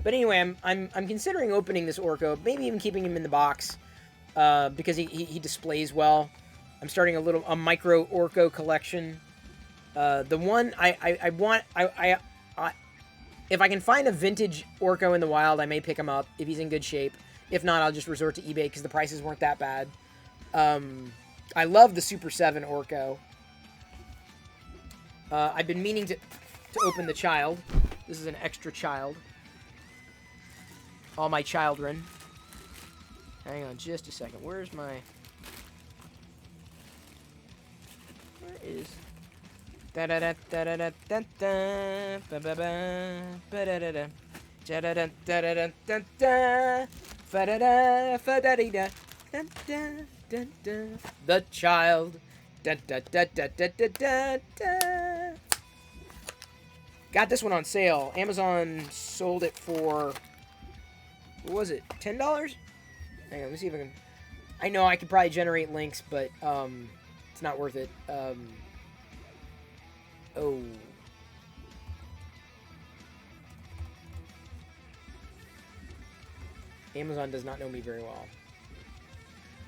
But anyway, I'm considering opening this Orko, maybe even keeping him in the box, because he displays well. I'm starting a micro Orko collection. The one I want, if I can find a vintage Orko in the wild, I may pick him up if he's in good shape. If not, I'll just resort to eBay because the prices weren't that bad. I love the Super 7 Orko. I've been meaning to open the child. This is an extra child. All my children. Hang on just a second. Where's my... Where is... Da da da da da da da da ba ba ba ba da da da da da da da da da da fa da da fa da da da da da. The child. Da da da da da da da da. Got this one on sale. Amazon sold it for, what was it? $10? Hang on, let me see if I can. I know I could probably generate links, but it's not worth it. Oh. Amazon does not know me very well.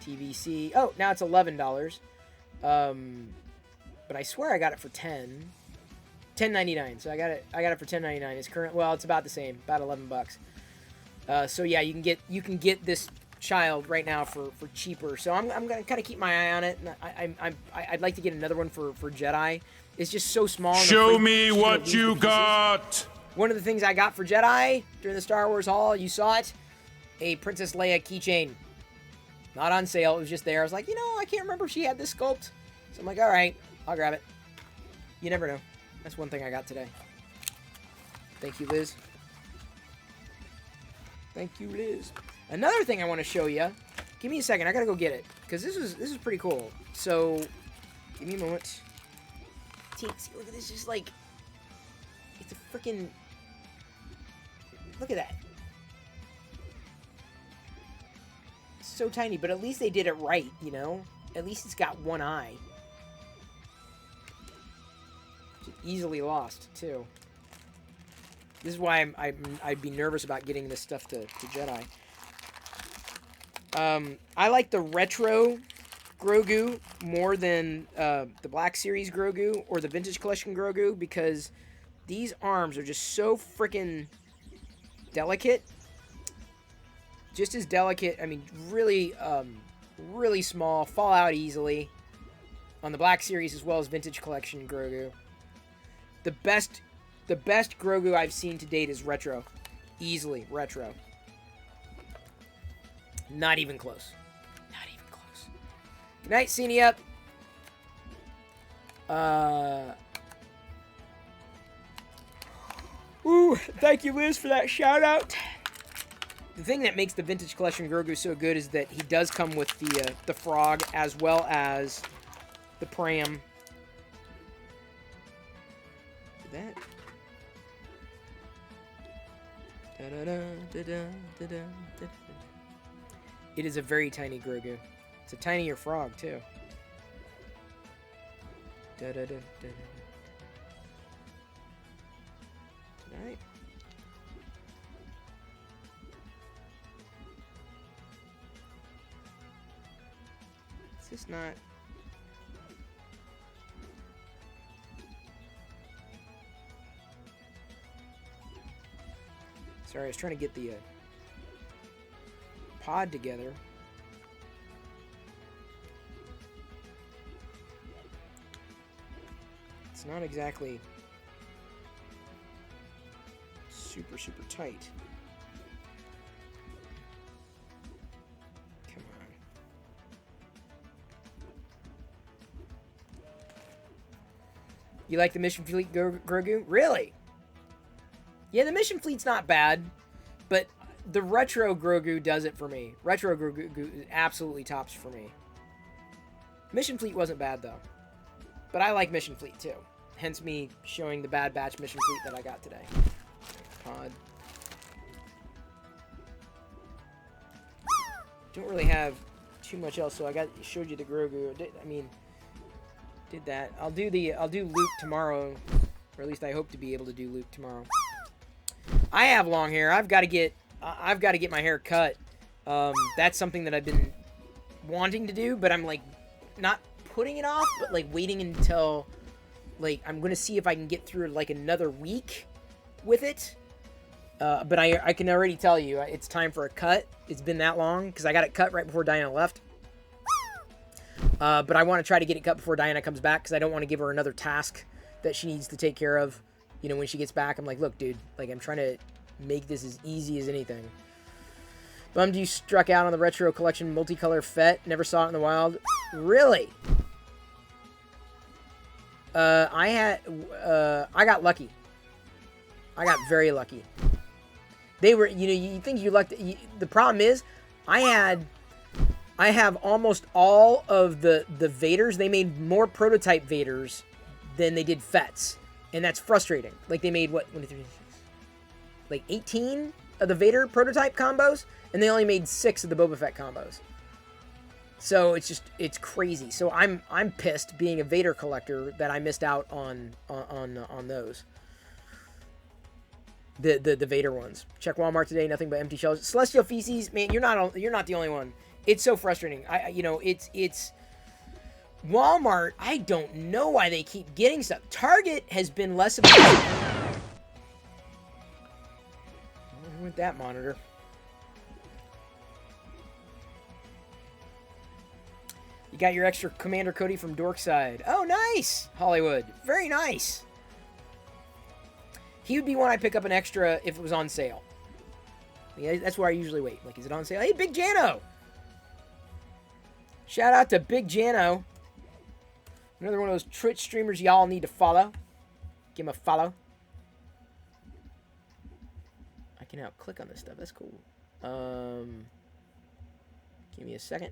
TVC. Oh, now it's $11. But I swear I got it for $10.99. So I got it for $10.99. It's current. Well, it's about the same, about $11. So yeah, you can get this child right now for cheaper. So I'm gonna kind of keep my eye on it. And I'd like to get another one for Jedi. It's just so small. Show me what you got. One of the things I got for Jedi during the Star Wars haul, you saw it, a Princess Leia keychain. Not on sale. It was just there. I was like, I can't remember if she had this sculpt. So I'm like, all right, I'll grab it. You never know. That's one thing I got today. Thank you, Liz. Thank you, Liz. Another thing I want to show you. Give me a second. I gotta go get it because this is pretty cool. So, give me a moment. See, look at this. Just like, it's a freaking. Look at that. It's so tiny, but at least they did it right. At least it's got one eye. It's easily lost too. This is why I'd be nervous about getting this stuff to Jedi. I like the retro Grogu more than the Black Series Grogu or the Vintage Collection Grogu because these arms are just so freaking delicate. Just as delicate, I mean, really, really small, fall out easily on the Black Series as well as Vintage Collection Grogu. The best Grogu I've seen to date is retro. Easily retro. Not even close. Not even close. Good night, Cenie up. Thank you, Liz, for that shout out. The thing that makes the Vintage Collection Grogu so good is that he does come with the frog as well as the pram. It is a very tiny Grogu. It's a tinier frog, too. Tonight. Is this not... Sorry, I was trying to get the pod together. It's not exactly super tight. Come on. You like the Mission Fleet Grogu? Really? Yeah, the Mission Fleet's not bad, but the Retro Grogu does it for me. Retro Grogu absolutely tops for me. Mission Fleet wasn't bad, though. But I like Mission Fleet, too. Hence me showing the Bad Batch Mission Fleet that I got today. Pod. Don't really have too much else, so I showed you the Grogu. Did that. I'll do Luke tomorrow, or at least I hope to be able to do Luke tomorrow. I have long hair. I've got to get my hair cut. That's something that I've been wanting to do, but I'm like not putting it off, but like waiting until like I'm gonna see if I can get through like another week with it. But I can already tell you it's time for a cut. It's been that long because I got it cut right before Diana left. But I want to try to get it cut before Diana comes back because I don't want to give her another task that she needs to take care of. You know, when she gets back, I'm like, look, dude, like, I'm trying to make this as easy as anything. Bummed you struck out on the Retro Collection multicolor Fett. Never saw it in the wild. Really? I got lucky. I got very lucky. They were, you know, you think you lucked. The problem is, I have almost all of the Vaders. They made more prototype Vaders than they did Fetts. And that's frustrating. Like, they made, what, 1, 2, 3, 6, like 18 of the Vader prototype combos, and they only made 6 of the Boba Fett combos. So it's crazy. So I'm pissed being a Vader collector that I missed out on those. The Vader ones. Check Walmart today, nothing but empty shelves. Celestial Feces, man, you're not the only one. It's so frustrating. It's Walmart, I don't know why they keep getting stuff. Target has been less of a... with that monitor. You got your extra Commander Cody from Dorkside. Oh, nice! Hollywood. Very nice. He would be one I'd pick up an extra if it was on sale. Yeah, that's where I usually wait. Like, is it on sale? Hey, Big Jano! Shout out to Big Jano. Another one of those Twitch streamers y'all need to follow. Give him a follow. I can now click on this stuff. That's cool. Give me a second.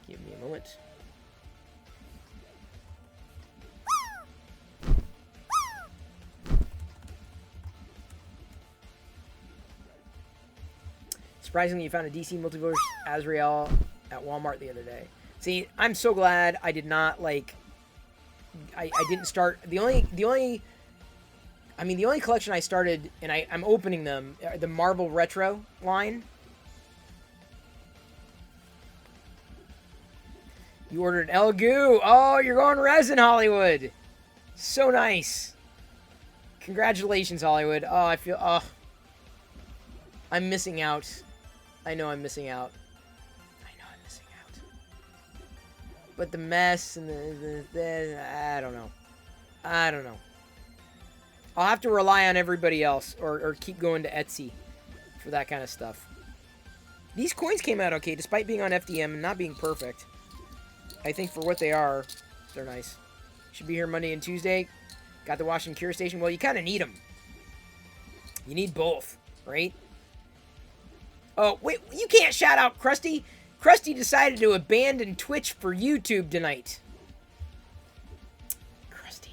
Give me a moment. Surprisingly, you found a DC Multiverse Azrael at Walmart the other day. See, I'm so glad I did not, like... I didn't start... The only collection I started, and I'm opening them, the Marvel Retro line. You ordered El Goo. Oh, you're going resin, Hollywood. So nice. Congratulations, Hollywood. Oh, I feel... Oh. I'm missing out. I know I'm missing out. But the mess and the I don't know. I'll have to rely on everybody else or keep going to Etsy for that kind of stuff. These coins came out okay, despite being on FDM and not being perfect. I think for what they are, they're nice. Should be here Monday and Tuesday. Got the Wash and Cure station. Well, you kind of need them. You need both. right? Oh, wait, you can't shout out Krusty. Krusty decided to abandon Twitch for YouTube tonight. Krusty.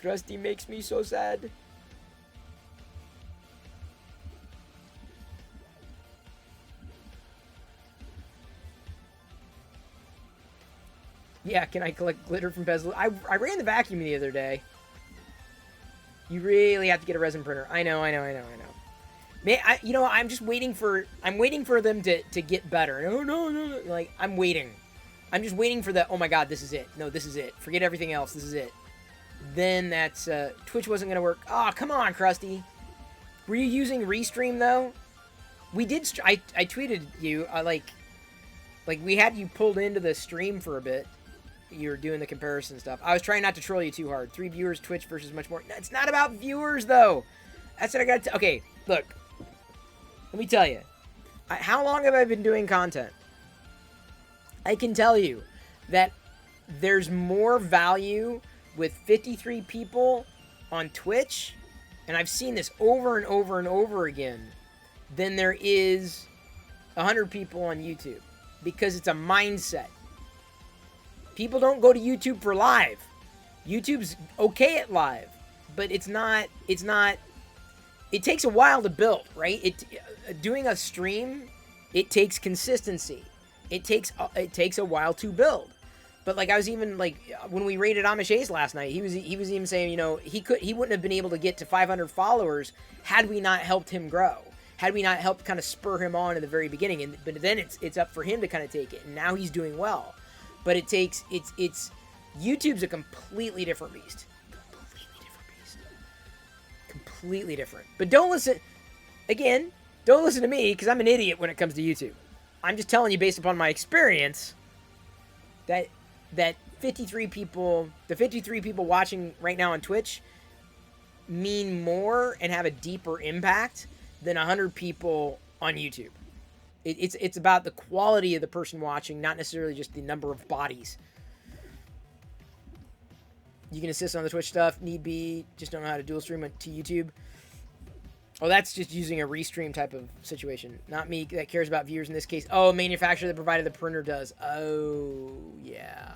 Krusty makes me so sad. Yeah, can I collect glitter from Bezel? I ran the vacuum the other day. You really have to get a resin printer. I know. Man, I'm just waiting for them to get better. No. Like, I'm waiting. I'm just waiting for the, oh my god, this is it. No, this is it. Forget everything else. This is it. Then that's, Twitch wasn't going to work. Oh, come on, Krusty. Were you using Restream, though? We did, I tweeted you, like, we had you pulled into the stream for a bit. You were doing the comparison stuff. I was trying not to troll you too hard. 3 viewers, Twitch versus much more. No, it's not about viewers, though. That's what I got to... Okay, look. Let me tell you. How long have I been doing content? I can tell you that there's more value with 53 people on Twitch, and I've seen this over and over and over again, than there is 100 people on YouTube. Because it's a mindset. People don't go to YouTube for live. YouTube's okay at live, but it's not, it takes a while to build, right? Doing a stream, it takes consistency. It takes a while to build. But like, I was even like, when we raided Amisha's last night, he was even saying, you know, he wouldn't have been able to get to 500 followers had we not helped him grow. Had we not helped kind of spur him on in the very beginning. But then it's up for him to kind of take it. And now he's doing well. But it's YouTube's a completely different beast. Completely different. But don't listen to me, because I'm an idiot when it comes to YouTube. I'm just telling you based upon my experience that 53 people, the 53 people watching right now on Twitch mean more and have a deeper impact than 100 people on YouTube. It's about the quality of the person watching, not necessarily just the number of bodies. You can assist on the Twitch stuff, need be, just don't know how to dual stream to YouTube. Oh, that's just using a restream type of situation. Not me that cares about viewers in this case. Oh, manufacturer that provided the printer does. Oh, yeah.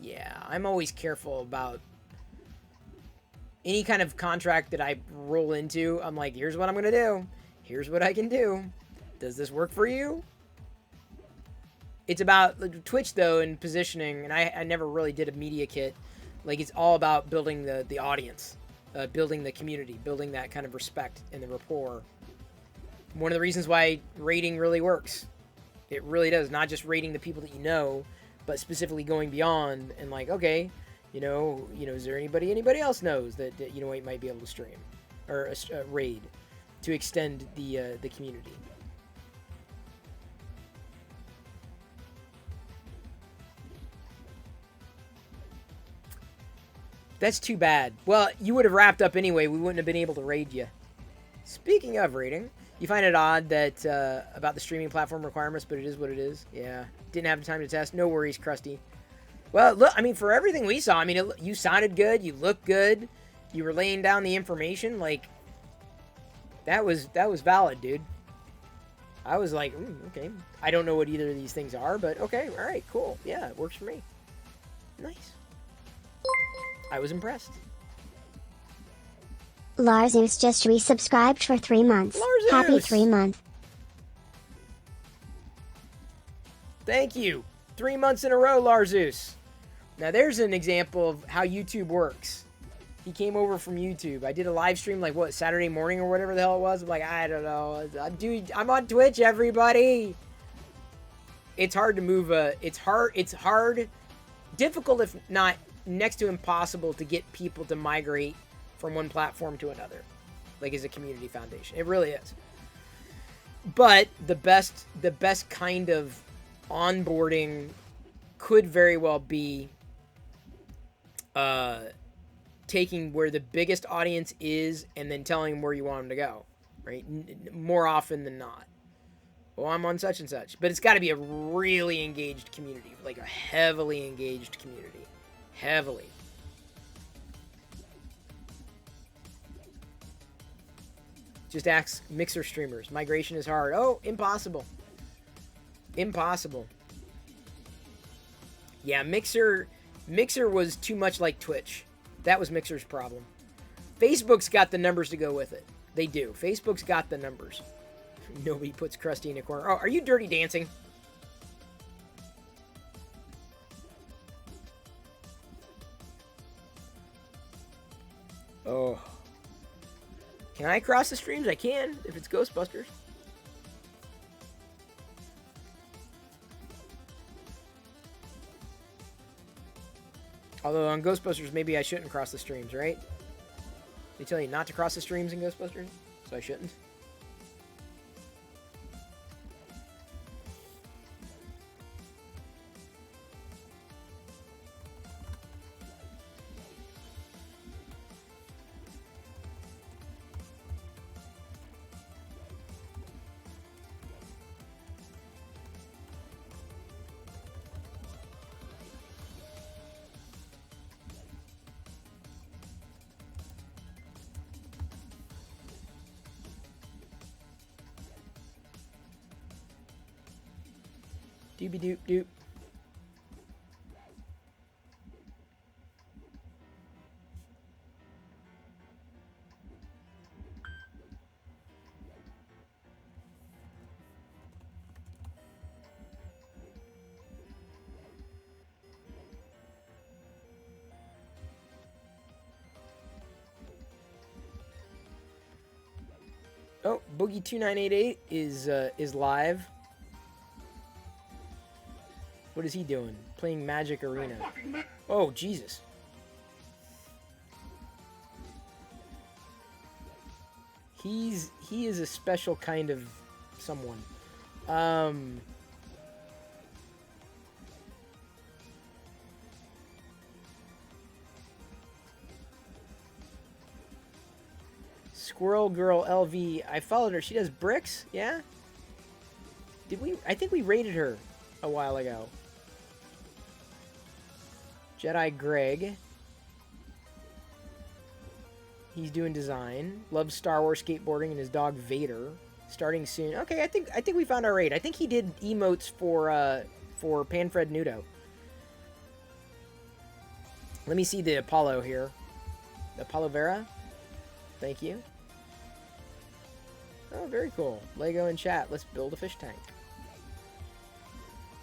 Yeah, I'm always careful about any kind of contract that I roll into. I'm like, here's what I'm going to do. Here's what I can do. Does this work for you? It's about Twitch, though, and positioning, and I never really did a media kit. Like, it's all about building the audience, building the community, building that kind of respect and the rapport. One of the reasons why rating really works. It really does. Not just rating the people that you know, but specifically going beyond and like, okay, you know, is there anybody else knows that you know, might be able to stream or raid to extend the community. That's too bad. Well, you would have wrapped up anyway. We wouldn't have been able to raid you. Speaking of raiding, you find it odd that about the streaming platform requirements, but it is what it is. Yeah. Didn't have the time to test. No worries, Krusty. Well, look, I mean, for everything we saw, I mean, you sounded good. You looked good. You were laying down the information. Like, that was valid, dude. I was like, okay. I don't know what either of these things are, but okay. All right, cool. Yeah, it works for me. Nice. I was impressed. Larzeus just resubscribed for 3 months. Larzeus! Happy 3 month. Thank you. 3 months in a row, Larzeus. Now, there's an example of how YouTube works. He came over from YouTube. I did a live stream, like, what, Saturday morning or whatever the hell it was? I'm like, I don't know. Dude, I'm on Twitch, everybody. It's hard to move it's hard, difficult if not next to impossible to get people to migrate from one platform to another, like as a community foundation. It really is. But the best kind of onboarding could very well be taking where the biggest audience is and then telling them where you want them to go, right? More often than not. Well, I'm on such and such. But it's got to be a really engaged community, like a heavily engaged community. Heavily. Just ask Mixer streamers. Migration is hard. Oh, impossible. Impossible. Yeah, Mixer was too much like Twitch. That was Mixer's problem. Facebook's got the numbers to go with it. They do. Facebook's got the numbers. Nobody puts Krusty in a corner. Oh, are you Dirty Dancing? Oh. Can I cross the streams? I can, if it's Ghostbusters. Although on Ghostbusters, maybe I shouldn't cross the streams, right? They tell you not to cross the streams in Ghostbusters, so I shouldn't. Doobie doop doop. Oh, Boogie2988 is live. What is he doing? Playing Magic Arena. Oh, Jesus. He is a special kind of someone. Squirrel Girl LV. I followed her. She does bricks, yeah? Did we? I think we rated her a while ago. Jedi Greg. He's doing design. Loves Star Wars skateboarding and his dog Vader. Starting soon. Okay, I think we found our raid. I think he did emotes for Panfred Nudo. Let me see the Apollo here. The Apollo Vera. Thank you. Oh, very cool. Lego in chat. Let's build a fish tank.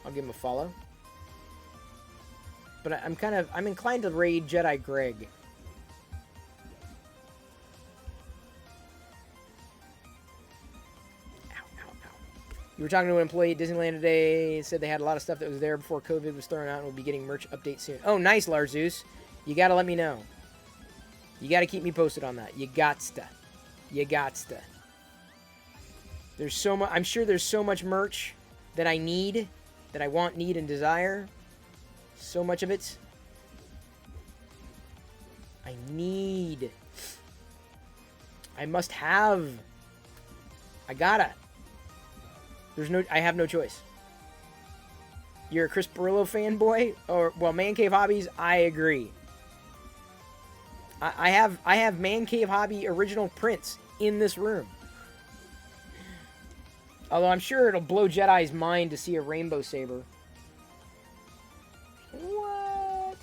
I'll give him a follow. But I'm inclined to raid Jedi Greg. Ow, ow, ow. You were talking to an employee at Disneyland today. Said they had a lot of stuff that was there before COVID was thrown out and will be getting merch updates soon. Oh, nice, Larzeus. You gotta let me know. You gotta keep me posted on that. You gotsta. You gotsta. There's so much. I'm sure there's so much merch that I need, that I want, need, and desire. So much of it. I need. I must have. I gotta. I have no choice. You're a Chris Pirillo fanboy? Or, well, Man Cave Hobbies, I agree. I have Man Cave Hobby original prints in this room. Although I'm sure it'll blow Jedi's mind to see a rainbow saber. What?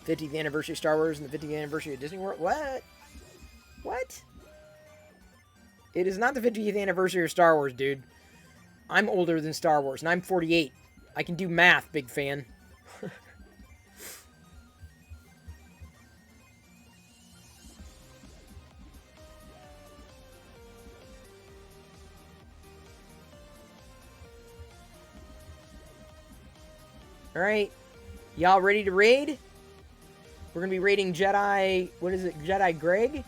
50th anniversary of Star Wars and the 50th anniversary of Disney World? What? What? It is not the 50th anniversary of Star Wars, dude. I'm older than Star Wars, and I'm 48. I can do math, big fan. Alright. Y'all ready to raid? We're going to be raiding Jedi... What is it? Jedi Greg?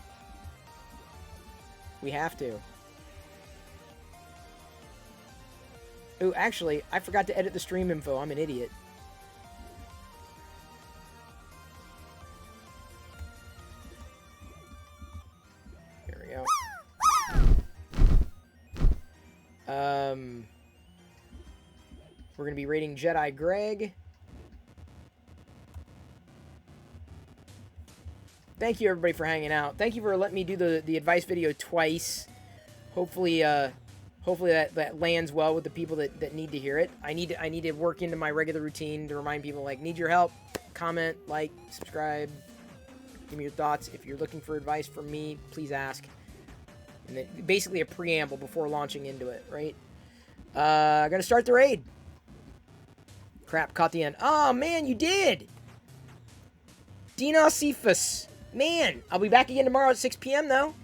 We have to. Oh, actually, I forgot to edit the stream info. I'm an idiot. There we go. We're going to be raiding Jedi Greg. thank you everybody for hanging out. Thank you for letting me do the advice video twice. Hopefully, hopefully that lands well with the people that need to hear it. I need to work into my regular routine to remind people, like, need your help. Comment, like, subscribe. Give me your thoughts. If you're looking for advice from me, please ask. And then basically a preamble before launching into it, right? Gonna start the raid. Crap, caught the end. Oh, man, you did! Dina Cephas. Man, I'll be back again tomorrow at 6 p.m., though.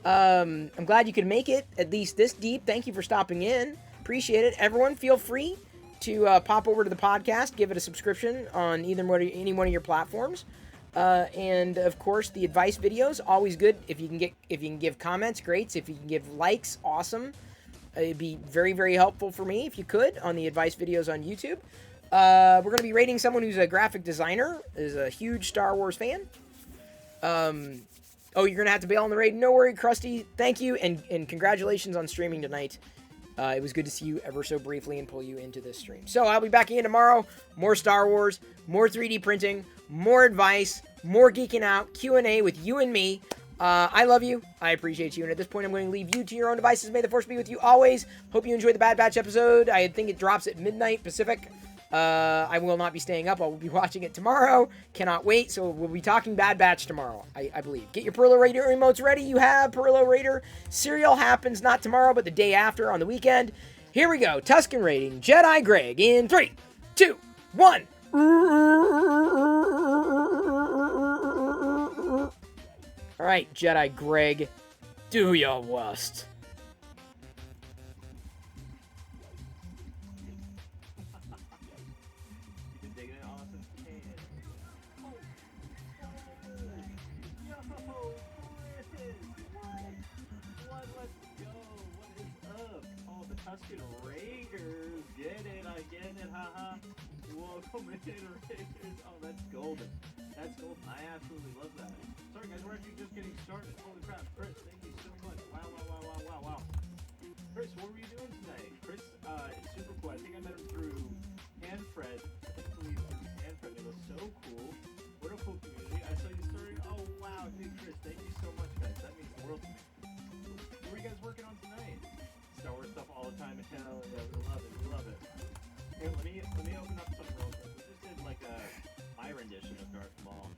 I'm glad you could make it, at least this deep. Thank you for stopping in. Appreciate it. Everyone, feel free to pop over to the podcast, give it a subscription on any one of your platforms. And of course, the advice videos, always good. If you can give comments, great. If you can give likes, awesome. It'd be very, very helpful for me if you could on the advice videos on YouTube. We're going to be rating someone who's a graphic designer, is a huge Star Wars fan. Oh, you're going to have to bail on the raid. No worry, Krusty. Thank you, and congratulations on streaming tonight. It was good to see you ever so briefly and pull you into this stream. So I'll be back again tomorrow. More Star Wars, more 3D printing, more advice, more geeking out, Q&A with you and me. I love you. I appreciate you. And at this point, I'm going to leave you to your own devices. May the Force be with you always. Hope you enjoyed the Bad Batch episode. I think it drops at midnight Pacific. I will not be staying up. I will be watching it tomorrow. Cannot wait. So we'll be talking Bad Batch tomorrow, I believe. Get your Perillo Raider emotes ready. You have Perillo Raider. Serial happens not tomorrow, but the day after on the weekend. Here we go. Tusken rating Jedi Greg in 3, 2, 1. All right, Jedi Greg, do your worst. Tusken Raiders, get it, I get it, haha. Welcome in, Raiders. Oh, that's golden. That's golden. I absolutely love that. Sorry, guys, we're actually just getting started. Holy crap, Chris, thank you so much. Wow. Chris, what were you doing tonight? Chris is super cool. I think I met him through Hanfred. It was so cool. What a cool community. I saw you story. Oh, wow. Hey, Chris, thank you so much, guys. That means the world to me. What were you guys working on tonight? Star Wars stuff all the time. Hell yeah, we love it. Here, let me open up something real quick. We just did like my rendition of Darth Maul.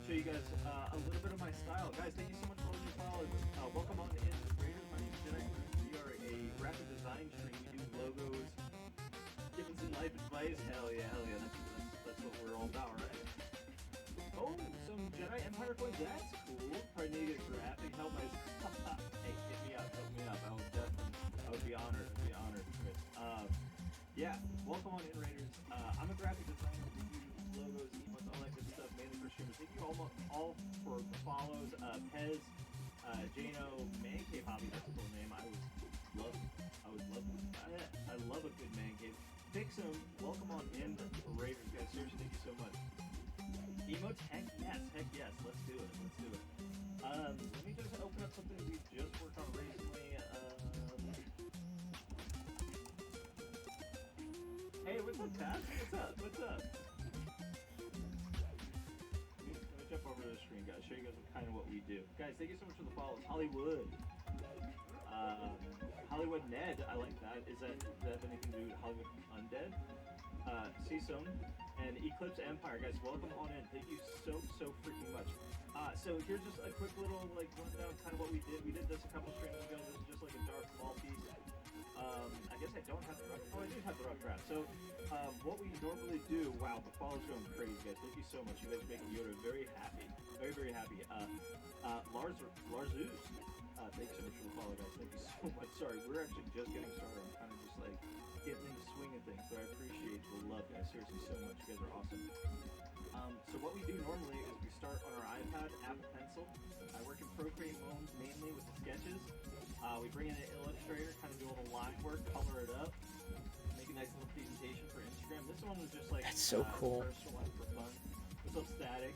Show you guys a little bit of my style. Guys, thank you so much for all your followers. Welcome on in, Raiders. My name is Jedi. We are a graphic design stream. We do logos, giving some life advice. Hell yeah. That's what we're all about, right? Oh, some Jedi Empire coins. That's cool. Probably need to get graphic help. Hey, hit me up. I would be honored, Chris. Yeah, welcome on in, Raiders. I'm a graphic designer. We do logos, emotes, all that good stuff, mainly for streamers. Thank you all for the follows. Pez, Jano, Man Cave Hobby, that's a cool name. I love a good man cave. Fixum, welcome on in, Raiders, guys. Seriously, thank you so much. Emotes, heck yes. Let's do it. Let me just open up something we just worked on recently. Hey, what's up, Taz? What's up? Let me jump over to the screen, guys. Show you guys what we do. Guys, thank you so much for the follows. Hollywood Ned, I like that. Does that have anything to do with Hollywood Undead? Seasom and Eclipse Empire, guys, welcome on in. Thank you so freaking much. So here's just a quick little rundown, kind of what we did. We did this a couple streams ago. This is just like a Darth Maul piece. I guess I don't have the rough. Oh, I do have the rough draft. So, what we normally do. Wow, the follow's going crazy, guys. Thank you so much. You guys are making Yoda very happy. Very happy. Lars Zeus. Thanks so much for the follow, guys. Thank you so much. Sorry, we're actually just getting started. I'm kind of just getting into swing of things, but I appreciate the love, guys. Seriously, so much. You guys are awesome. So what we do normally is we start on our iPad, Apple Pencil. I work in Procreate mainly with the sketches. We bring in an illustrator, kind of do a little line work, color it up, make a nice little presentation for Instagram. This one was just like that's so cool. Personal for fun. What's up, Static?